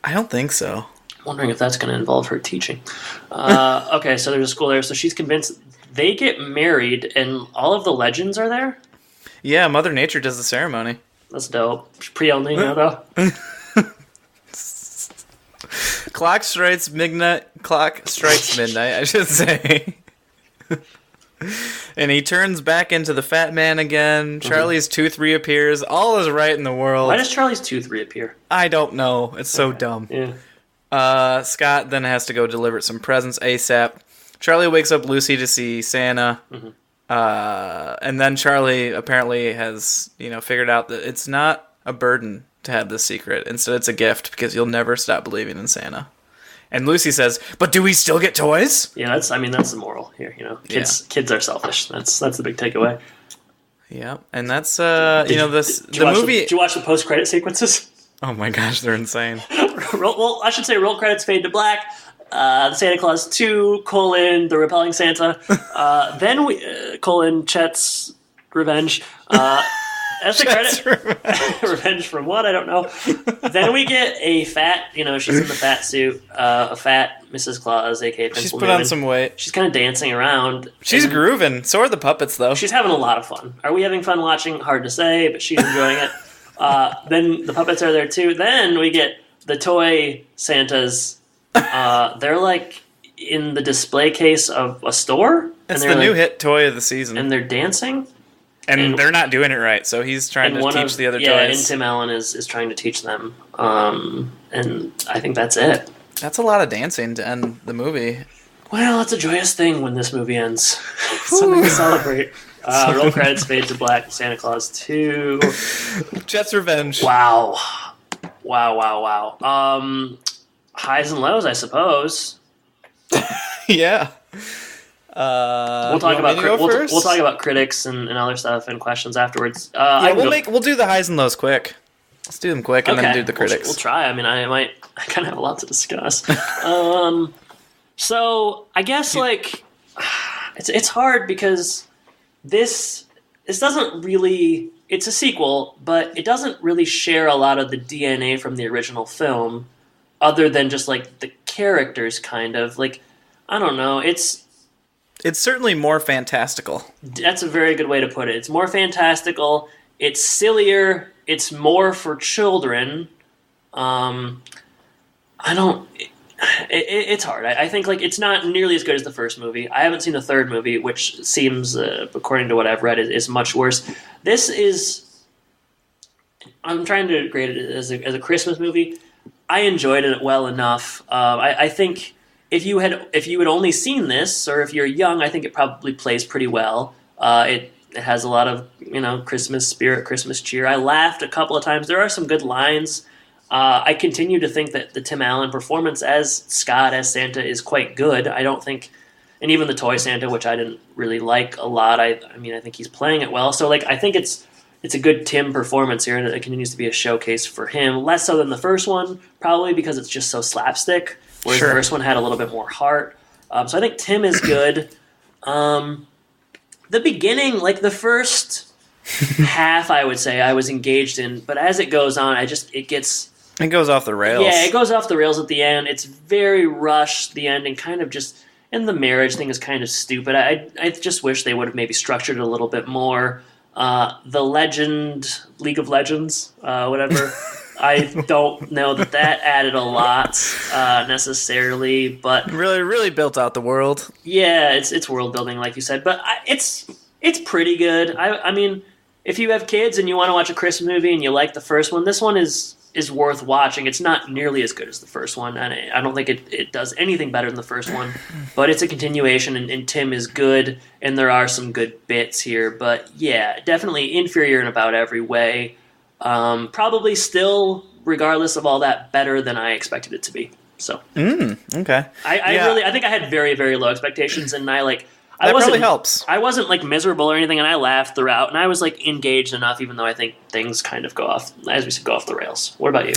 S1: I don't think so.
S2: I'm wondering if that's going to involve her teaching. Okay, so there's a school there. So she's convinced they get married, and all of the legends are there.
S1: Yeah, Mother Nature does the ceremony.
S2: That's dope. Pre-El Nino, though.
S1: Clock strikes midnight, I should say. And he turns back into the fat man again. Charlie's tooth reappears. All is right in the world.
S2: Why does Charlie's tooth reappear?
S1: I don't know. It's so dumb.
S2: Yeah.
S1: Scott then has to go deliver some presents ASAP. Charlie wakes up Lucy to see Santa. And then Charlie apparently has, figured out that it's not a burden to have this secret. Instead, it's a gift because you'll never stop believing in Santa. And Lucy says, "But do we still get toys?"
S2: Yeah, that's the moral here. Kids are selfish. That's the big takeaway.
S1: Yeah, and that's the movie.
S2: Did you watch the post-credit sequences?
S1: Oh my gosh, they're insane.
S2: Well, I should say roll credits fade to black. The Santa Claus 2, the repelling Santa. Then we, Chet's revenge. That's the credit. Revenge from what? I don't know. Then we get a fat, she's in the fat suit, a fat Mrs. Claus, a.k.a. Pencil
S1: She's put
S2: Newman.
S1: on some weight.
S2: She's kind of dancing around.
S1: She's grooving. So are the puppets, though.
S2: She's having a lot of fun. Are we having fun watching? Hard to say, but she's enjoying it. Then the puppets are there, too. Then we get the toy Santas. They're like in the display case of a store.
S1: It's the new hit toy of the season.
S2: And they're dancing.
S1: And they're not doing it right, so he's trying to teach the other toys.
S2: And Tim Allen is trying to teach them. And I think that's it.
S1: That's a lot of dancing to end the movie.
S2: Well, it's a joyous thing when this movie ends. Something to celebrate. Roll credits, fade to black, Santa Claus 2.
S1: Jet's Revenge.
S2: Wow. Highs and lows, I suppose.
S1: Yeah.
S2: We'll talk about critics and other stuff and questions afterwards.
S1: We'll do the highs and lows quick. Let's do them quick and then do the critics.
S2: We'll try. I mean, I kind of have a lot to discuss. So I guess it's hard because this doesn't really. It's a sequel, but it doesn't really share a lot of the DNA from the original film, other than just the characters, kind of I don't know.
S1: It's certainly more fantastical.
S2: That's a very good way to put it. It's more fantastical. It's sillier. It's more for children. It's hard. I think it's not nearly as good as the first movie. I haven't seen the third movie, which seems, according to what I've read, is much worse. This is. I'm trying to grade it as a Christmas movie. I enjoyed it well enough. I think. If you had only seen this, or if you're young, I think it probably plays pretty well. It has a lot of Christmas spirit, Christmas cheer. I laughed a couple of times. There are some good lines. I continue to think that the Tim Allen performance as Scott, as Santa, is quite good. I don't think, and even the toy Santa, which I didn't really like a lot. I think he's playing it well. So I think it's a good Tim performance here, and it continues to be a showcase for him. Less so than the first one, probably because it's just so slapstick. Whereas the first one had a little bit more heart. So I think Tim is good. The beginning, the first half, I would say I was engaged in, but as it goes on, it goes
S1: off the rails.
S2: Yeah, it goes off the rails at the end. It's very rushed, the ending, kind of just, and the marriage thing is kind of stupid. I just wish they would have maybe structured it a little bit more. The League of Legends, whatever. I don't know that added a lot necessarily, but
S1: really built out the world.
S2: Yeah, it's world building, like you said, but it's pretty good. I mean, if you have kids and you want to watch a Christmas movie and you like the first one, this one is worth watching. It's not nearly as good as the first one, and I don't think it does anything better than the first one, but it's a continuation, and Tim is good, and there are some good bits here, but yeah, definitely inferior in about every way. Probably still, regardless of all that, better than I expected it to be. So,
S1: okay.
S2: I think I had very, very low expectations, and
S1: that probably helps.
S2: I wasn't miserable or anything, and I laughed throughout, and I was engaged enough, even though I think things kind of go off, as we said, go off the rails. What about you?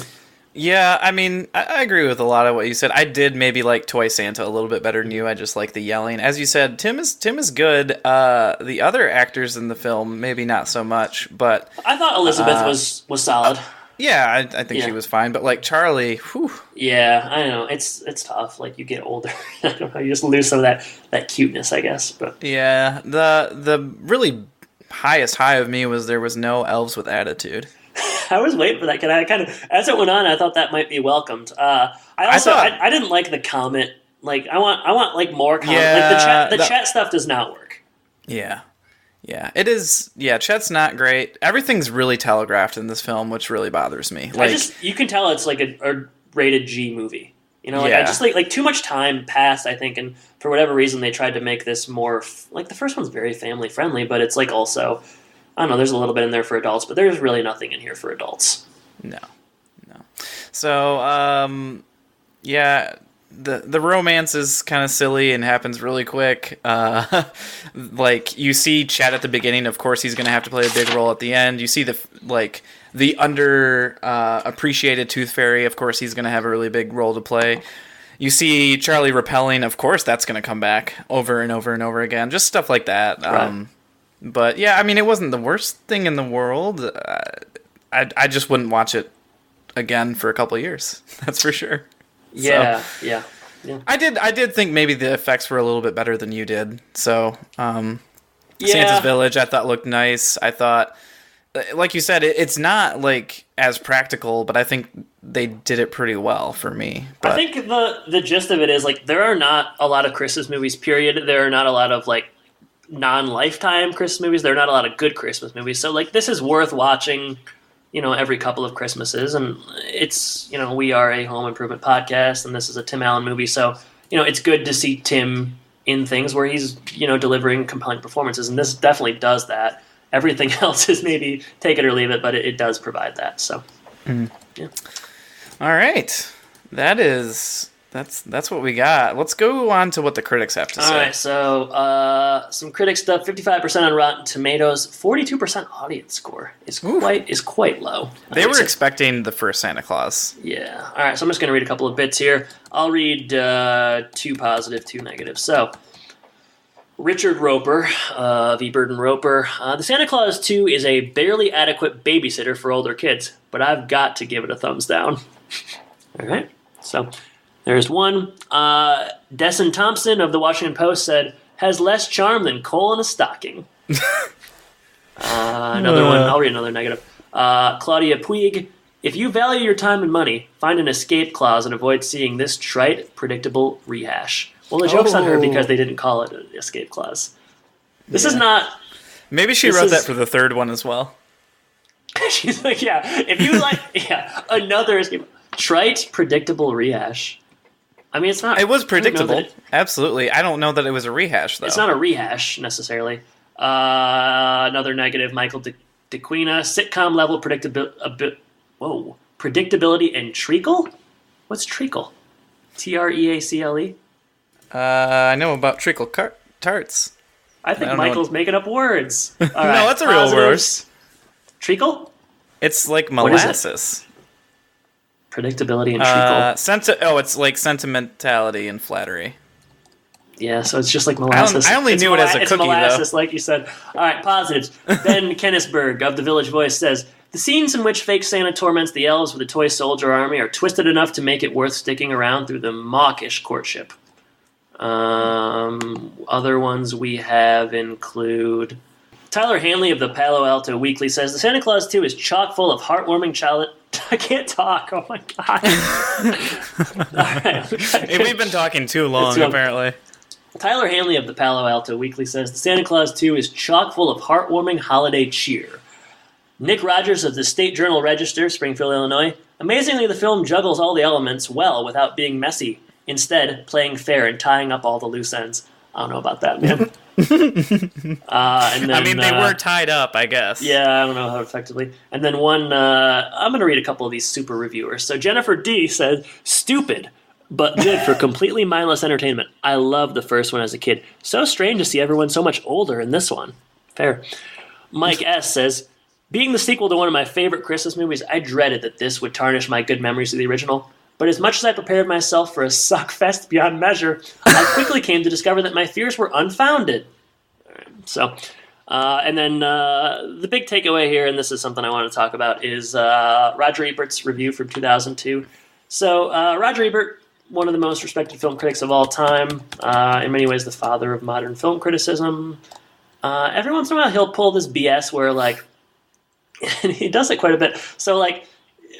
S1: Yeah, I mean, I agree with a lot of what you said. I did maybe like Toy Santa a little bit better than you. I just like the yelling. As you said, Tim is good. The other actors in the film, maybe not so much, but
S2: I thought Elizabeth was solid.
S1: Yeah, I think she was fine, but Charlie, whew.
S2: Yeah, I know. It's tough. You get older. I don't know, you just lose some of that cuteness, I guess. But
S1: yeah, the really highest high of me was there was no elves with attitude.
S2: I was waiting for that. I kind of, as it went on, I thought that might be welcomed. I didn't like the comment. I want more comment.
S1: Yeah,
S2: the chat stuff does not work.
S1: Yeah, it is. Yeah, chat's not great. Everything's really telegraphed in this film, which really bothers me.
S2: You can tell it's a rated G movie. I just too much time passed, I think, and for whatever reason they tried to make this more the first one's very family friendly, but it's also. I don't know, there's a little bit in there for adults, but there's really nothing in here for adults. No.
S1: So, yeah, the romance is kind of silly and happens really quick. You see Chad at the beginning, of course he's going to have to play a big role at the end. You see the under appreciated Tooth Fairy, of course he's going to have a really big role to play. You see Charlie repelling, of course that's going to come back over and over and over again. Just stuff like that.
S2: Right.
S1: But yeah, I mean, it wasn't the worst thing in the world. I just wouldn't watch it again for a couple of years. That's for sure.
S2: Yeah, so, yeah.
S1: I did think maybe the effects were a little bit better than you did. So, Santa's Village I thought looked nice. I thought, like you said, it's not like as practical, but I think they did it pretty well for me. But
S2: I think the gist of it is like there are not a lot of Christmas movies. Period. There are not a lot of like non-Lifetime Christmas movies. There are not a lot of good Christmas movies. So like this is worth watching, every couple of Christmases. And it's, we are a home improvement podcast, and this is a Tim Allen movie. So, it's good to see Tim in things where he's, delivering compelling performances. And this definitely does that. Everything else is maybe take it or leave it, but it does provide that. So, yeah.
S1: All right. That's what we got. Let's go on to what the critics have to say.
S2: All right, so some critic stuff. 55% on Rotten Tomatoes, 42% audience score is quite low.
S1: They were expecting the first Santa Claus.
S2: Yeah. All right, so I'm just going to read a couple of bits here. I'll read 2 positive, 2 negative. So, Richard Roper of Ebert and Roper. The Santa Claus 2 is a barely adequate babysitter for older kids, but I've got to give it a thumbs down. All right, so there's one. Desson Thompson of the Washington Post said, has less charm than coal in a stocking. Another one. I'll read another negative. Claudia Puig, if you value your time and money, find an escape clause and avoid seeing this trite, predictable rehash. Well, the joke's on her because they didn't call it an escape clause. This is not...
S1: Maybe she wrote that for the third one as well.
S2: She's like, if you like... another escape... Trite, predictable rehash. I mean, it's not...
S1: It was predictable. Absolutely. I don't know that it was a rehash, though.
S2: It's not a rehash, necessarily. Another negative, Michael DeQuina. Sitcom level predictability and treacle? What's treacle? Treacle?
S1: I know about treacle tarts.
S2: I think Michael's making up words. All right,
S1: no, that's a real word.
S2: Treacle?
S1: It's like molasses.
S2: Predictability and treacle.
S1: It's like sentimentality and flattery.
S2: Yeah, so it's just like molasses.
S1: I only knew it as a cookie,
S2: molasses,
S1: though.
S2: Like you said. All right, positives. Ben Kennisberg of The Village Voice says, the scenes in which fake Santa torments the elves with a toy soldier army are twisted enough to make it worth sticking around through the mawkish courtship. Other ones we have include... Tyler Hanley of the Palo Alto Weekly says, the Santa Claus 2 is chock full of heartwarming child... I can't talk. Oh, my God. All right,
S1: we've been talking too long, apparently.
S2: Tyler Hanley of the Palo Alto Weekly says, the Santa Claus 2 is chock full of heartwarming holiday cheer. Nick Rogers of the State Journal-Register, Springfield, Illinois. Amazingly, the film juggles all the elements well without being messy. Instead, playing fair and tying up all the loose ends. I don't know about that, man. And then,
S1: they were tied up, I guess.
S2: Yeah, I don't know how effectively. And then one, I'm going to read a couple of these super reviewers. So Jennifer D. said, stupid, but good for completely mindless entertainment. I loved the first one as a kid. So strange to see everyone so much older in this one. Fair. Mike S. says, being the sequel to one of my favorite Christmas movies, I dreaded that this would tarnish my good memories of the original. But as much as I prepared myself for a suckfest beyond measure, I quickly came to discover that my fears were unfounded. So, and then the big takeaway here, and this is something I want to talk about, is Roger Ebert's review from 2002. So, Roger Ebert, one of the most respected film critics of all time, in many ways the father of modern film criticism. Every once in a while he'll pull this BS where, like, and he does it quite a bit. So, like,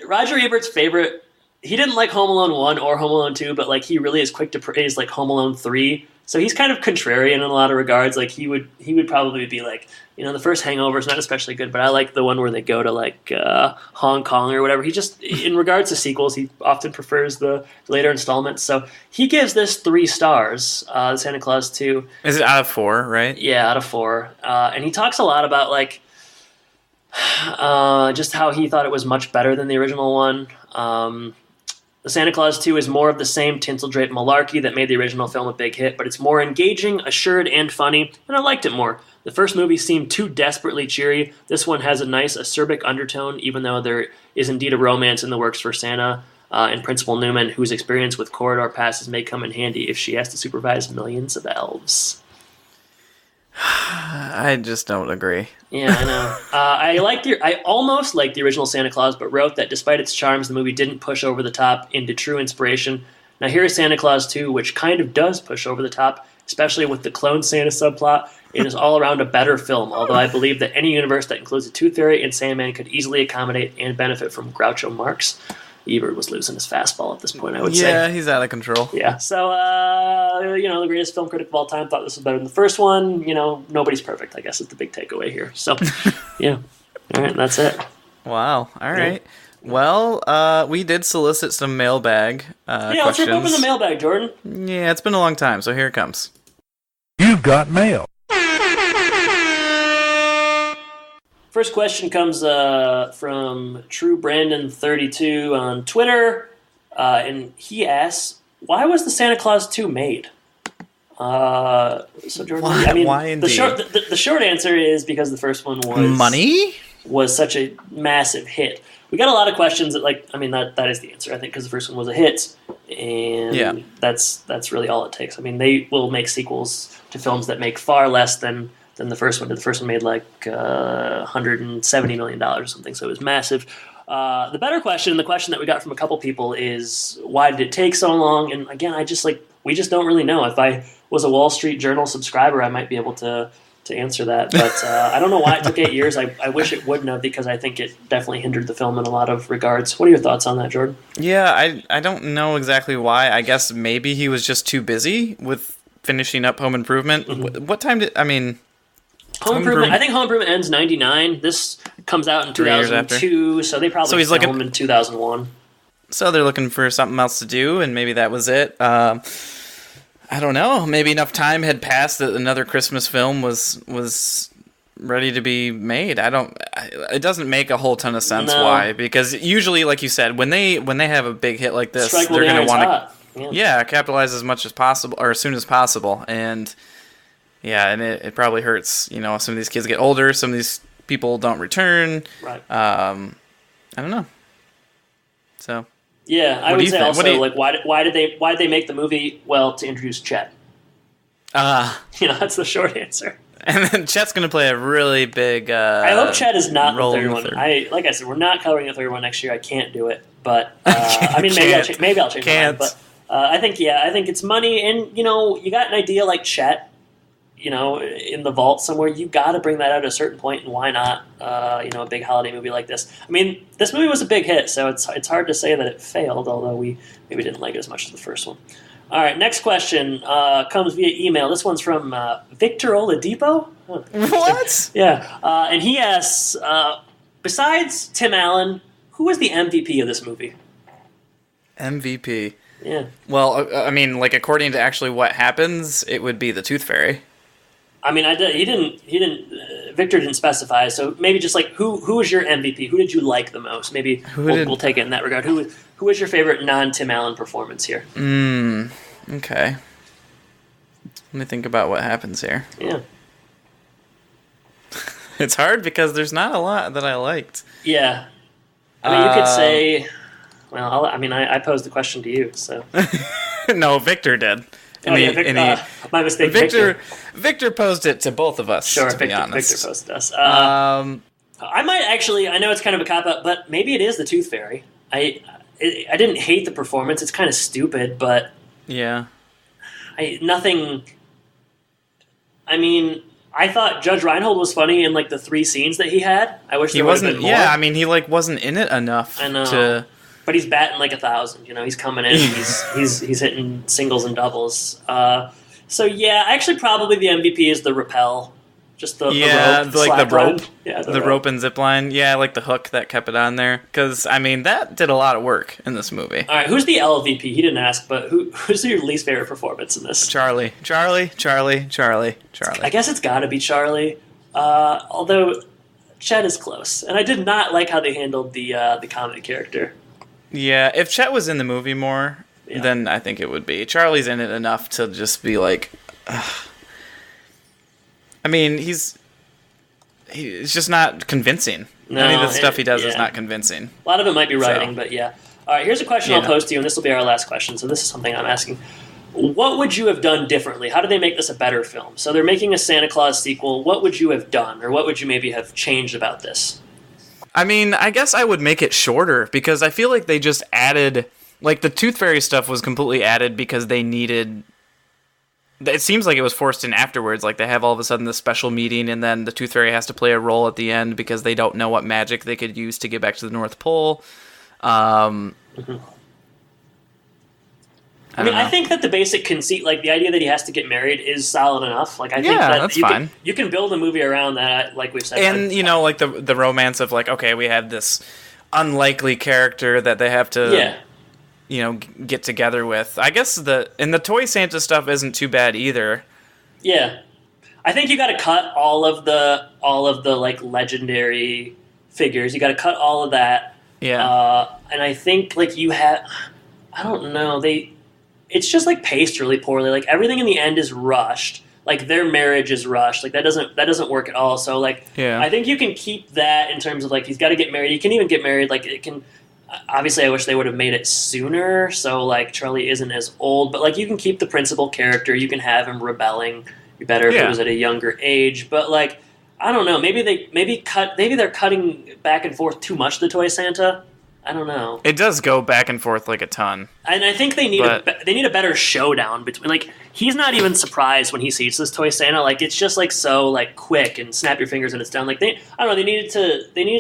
S2: Roger Ebert's favorite... He didn't like Home Alone 1 or Home Alone 2, but like he really is quick to praise like Home Alone 3. So he's kind of contrarian in a lot of regards. Like he would probably be like, the first Hangover is not especially good, but I like the one where they go to like Hong Kong or whatever. He just, in regards to sequels, he often prefers the later installments. So he gives this 3 stars, the Santa Claus 2.
S1: Is it out of 4, right?
S2: Yeah, out of 4. And he talks a lot about like just how he thought it was much better than the original one. The Santa Claus 2 is more of the same tinsel-draped malarkey that made the original film a big hit, but it's more engaging, assured, and funny, and I liked it more. The first movie seemed too desperately cheery. This one has a nice acerbic undertone, even though there is indeed a romance in the works for Santa and Principal Newman, whose experience with corridor passes may come in handy if she has to supervise millions of elves.
S1: I just don't agree.
S2: Yeah, I know. I almost liked the original Santa Claus, but wrote that despite its charms, the movie didn't push over the top into true inspiration. Now here is Santa Claus 2, which kind of does push over the top, especially with the clone Santa subplot. It is all around a better film, although I believe that any universe that includes a Tooth Fairy and Sandman could easily accommodate and benefit from Groucho Marx. Ebert was losing his fastball at this point, I would say.
S1: Yeah, he's out of control.
S2: Yeah, so, the greatest film critic of all time thought this was better than the first one. Nobody's perfect, I guess, is the big takeaway here. So, yeah. All right, that's it.
S1: Wow. All right. Yeah. Well, we did solicit some mailbag questions.
S2: Let's rip open the mailbag, Jordan.
S1: Yeah, it's been a long time, so here it comes.
S7: You've got mail.
S2: First question comes from TrueBrandon32 on Twitter, and he asks, "Why was the Santa Claus 2 made?" So Jordan,
S1: why indeed?
S2: The short answer is because the first one was such a massive hit. We got a lot of questions that is the answer, I think, because the first one was a hit, and that's really all it takes. I mean, they will make sequels to films that make far less than the first one did. The first one made like $170 million or something, so it was massive. The better question, the question that we got from a couple people, is why did it take so long? And again, we just don't really know. If I was a Wall Street Journal subscriber, I might be able to answer that, but I don't know why it took 8 years. I wish it wouldn't have, because I think it definitely hindered the film in a lot of regards. What are your thoughts on that, Jordan?
S1: Yeah, I don't know exactly why. I guess maybe he was just too busy with finishing up Home Improvement. Mm-hmm. What time did
S2: Home Improvement? I think Home Improvement ends 1999. This comes out in 2002, so they probably filmed in 2001.
S1: So they're looking for something else to do, and maybe that was it. I don't know. Maybe enough time had passed that another Christmas film was ready to be made. It doesn't make a whole ton of sense why, because usually, like you said, when they have a big hit like this, they're going to want to capitalize as much as possible or as soon as possible, and it probably hurts. Some of these kids get older, some of these people don't return.
S2: Right.
S1: I don't know. So.
S2: Yeah, I would say also, why did they make the movie? Well, to introduce Chet. That's the short answer.
S1: And then Chet's going to play a really big.
S2: I hope Chet is not the third one. Like I said, we're not covering the third one next year. I can't do it, but maybe I'll change my mind. But I think it's money, and you got an idea like Chet, in the vault somewhere. You got to bring that out at a certain point, and why not? A big holiday movie like this. I mean, this movie was a big hit, so it's hard to say that it failed, although we maybe didn't like it as much as the first one. All right, next question comes via email. This one's from Victor Oladipo. Oh,
S1: what?
S2: Yeah, and he asks, besides Tim Allen, who was the MVP of this movie?
S1: MVP.
S2: Yeah.
S1: Well, according to actually what happens, it would be the Tooth Fairy.
S2: I mean, Victor didn't specify, so maybe just who was your MVP? Who did you like the most? Maybe we'll take it in that regard. Who was your favorite non-Tim Allen performance here?
S1: Okay. Let me think about what happens here.
S2: Yeah.
S1: It's hard because there's not a lot that I liked.
S2: Yeah. I mean, you could say... Well, I posed the question to you, so...
S1: No, Victor did.
S2: My mistake.
S1: Victor posed it to both of us.
S2: Sure,
S1: to be honest.
S2: Victor posed us. I might actually. I know it's kind of a cop out, but maybe it is the Tooth Fairy. I didn't hate the performance. It's kind of stupid, but
S1: yeah,
S2: nothing. I mean, I thought Judge Reinhold was funny in the 3 scenes that he had. I wish he wasn't. Been more.
S1: Yeah, I mean, he wasn't in it enough.
S2: I know. But he's batting 1,000. He's coming in. He's hitting singles and doubles. So yeah, actually, probably the MVP is the rappel, just the rope,
S1: the rope,
S2: the
S1: rope and zip line. Yeah, the hook that kept it on there. Because that did a lot of work in this movie.
S2: All right, who's the LVP? He didn't ask, but who's your least favorite performance in this?
S1: Charlie.
S2: I guess it's got to be Charlie. Although Chet is close, and I did not like how they handled the comic character.
S1: Yeah, if Chet was in the movie more, then I think it would be. Charlie's in it enough to just be like... I mean, he's just not convincing.
S2: No,
S1: Any of the stuff he does is not convincing.
S2: A lot of it might be writing, but yeah. All right, here's a question I'll pose to you, and this will be our last question, so this is something I'm asking. what would you have done differently? How do they make this a better film? So they're making a Santa Claus sequel. What would you have done, or what would you maybe have changed about this?
S1: I mean, I guess I would make it shorter, because I feel like they just added, like, the Tooth Fairy stuff was completely added because they needed, it seems like it was forced in afterwards, like they have all of a sudden this special meeting, and then the Tooth Fairy has to play a role at the end because they don't know what magic they could use to get back to the North Pole.
S2: I think that the basic conceit, like the idea that he has to get married, is solid enough. Like, I think
S1: that's fine.
S2: You can build a movie around that, like we've said.
S1: And, like the romance of, like, okay, we have this unlikely character that they have to, get together with. I guess the Toy Santa stuff isn't too bad either. Yeah.
S2: I think you got to cut all of the like legendary figures. You got to cut all of that.
S1: Yeah.
S2: And I think like you have, I don't know, it's just like paced really poorly. Like everything in the end is rushed. Like their marriage is rushed. Like that doesn't work at all. So like, I think you can keep that in terms of like he's got to get married. He can even get married. Like it can. Obviously, I wish they would have made it sooner. So like Charlie isn't as old, but like you can keep the principal character. You can have him rebelling. Be better if it was at a younger age. But like I don't know. Maybe they're cutting back and forth too much. The Toy Santa. I don't know.
S1: It does go back and forth like a ton.
S2: And I think they need a better showdown between, like, he's not even surprised when he sees this Toy Santa. Like, it's just like so like quick and snap your fingers and it's done. Like I don't know, they needed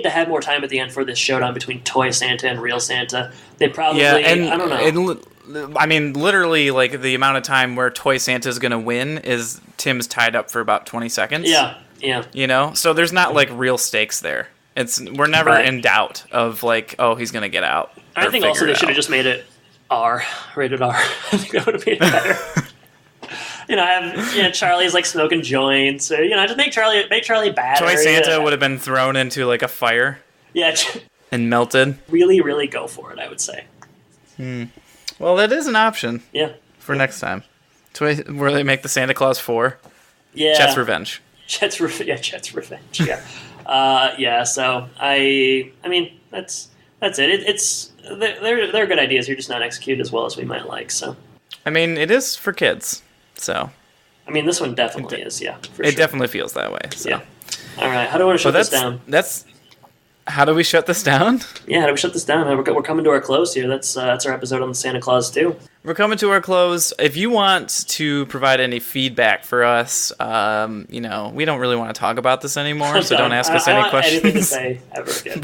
S2: to have more time at the end for this showdown between Toy Santa and Real Santa. They probably I don't know.
S1: I mean, literally, like the amount of time where Toy Santa's gonna win is Tim's tied up for about 20 seconds.
S2: Yeah.
S1: So there's not like real stakes there. We're never in doubt of like, oh, he's gonna get out.
S2: I think also they should have just made it rated R. I think that would have made it better. Charlie's like smoking joints. Just make Charlie bad.
S1: Toy Santa would have been thrown into like a fire.
S2: Yeah.
S1: And melted.
S2: Really, really go for it, I would say.
S1: Well, that is an option.
S2: Yeah.
S1: For next time. Where they make the Santa Claus 4.
S2: Yeah.
S1: Chet's Revenge.
S2: Chet's Revenge. Yeah. So I mean that's it. They're good ideas. You're just not executed as well as we might like. So
S1: I mean, it is for kids. So
S2: I mean, this one definitely is. Yeah,
S1: it definitely feels that way. So.
S2: Yeah. All right. How do I want to shut this down?
S1: How do we shut this down?
S2: Yeah, how do we shut this down? We're coming to our close here. That's our episode on the Santa Claus 2.
S1: We're coming to our close. If you want to provide any feedback for us, we don't really want to talk about this anymore, so don't ask us any questions.
S2: Anything to say ever again.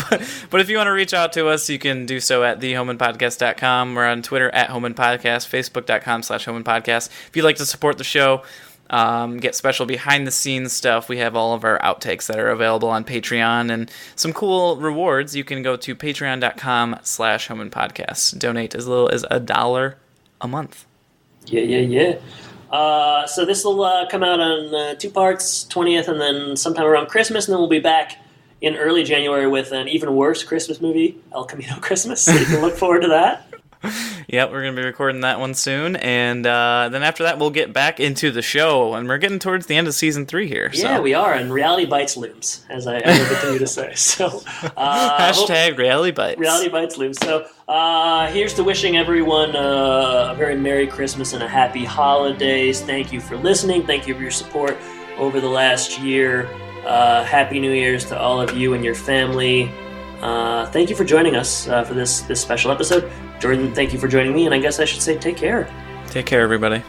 S1: But if you want to reach out to us, you can do so at thehomeandpodcast.com. We're on Twitter at homeandpodcast, facebook.com/homeandpodcast. If you'd like to support the show, get special behind-the-scenes stuff, we have all of our outtakes that are available on Patreon, and some cool rewards. You can go to patreon.com/homeandpodcast. Donate as little as $1 a month.
S2: Yeah. So this will come out on 2 parts, 20th, and then sometime around Christmas, and then we'll be back in early January with an even worse Christmas movie, El Camino Christmas, so you can look forward to that.
S1: Yep, we're going to be recording that one soon, and then after that we'll get back into the show, and we're getting towards the end of season 3 here.
S2: Yeah, we are, and reality bites looms, as I continue to say. So,
S1: hashtag reality bites.
S2: Reality bites looms. So here's to wishing everyone a very Merry Christmas and a Happy Holidays. Thank you for listening. Thank you for your support over the last year. Happy New Year's to all of you and your family. Thank you for joining us for this special episode. Jordan, thank you for joining me, and I guess I should say take care.
S1: Take care, everybody.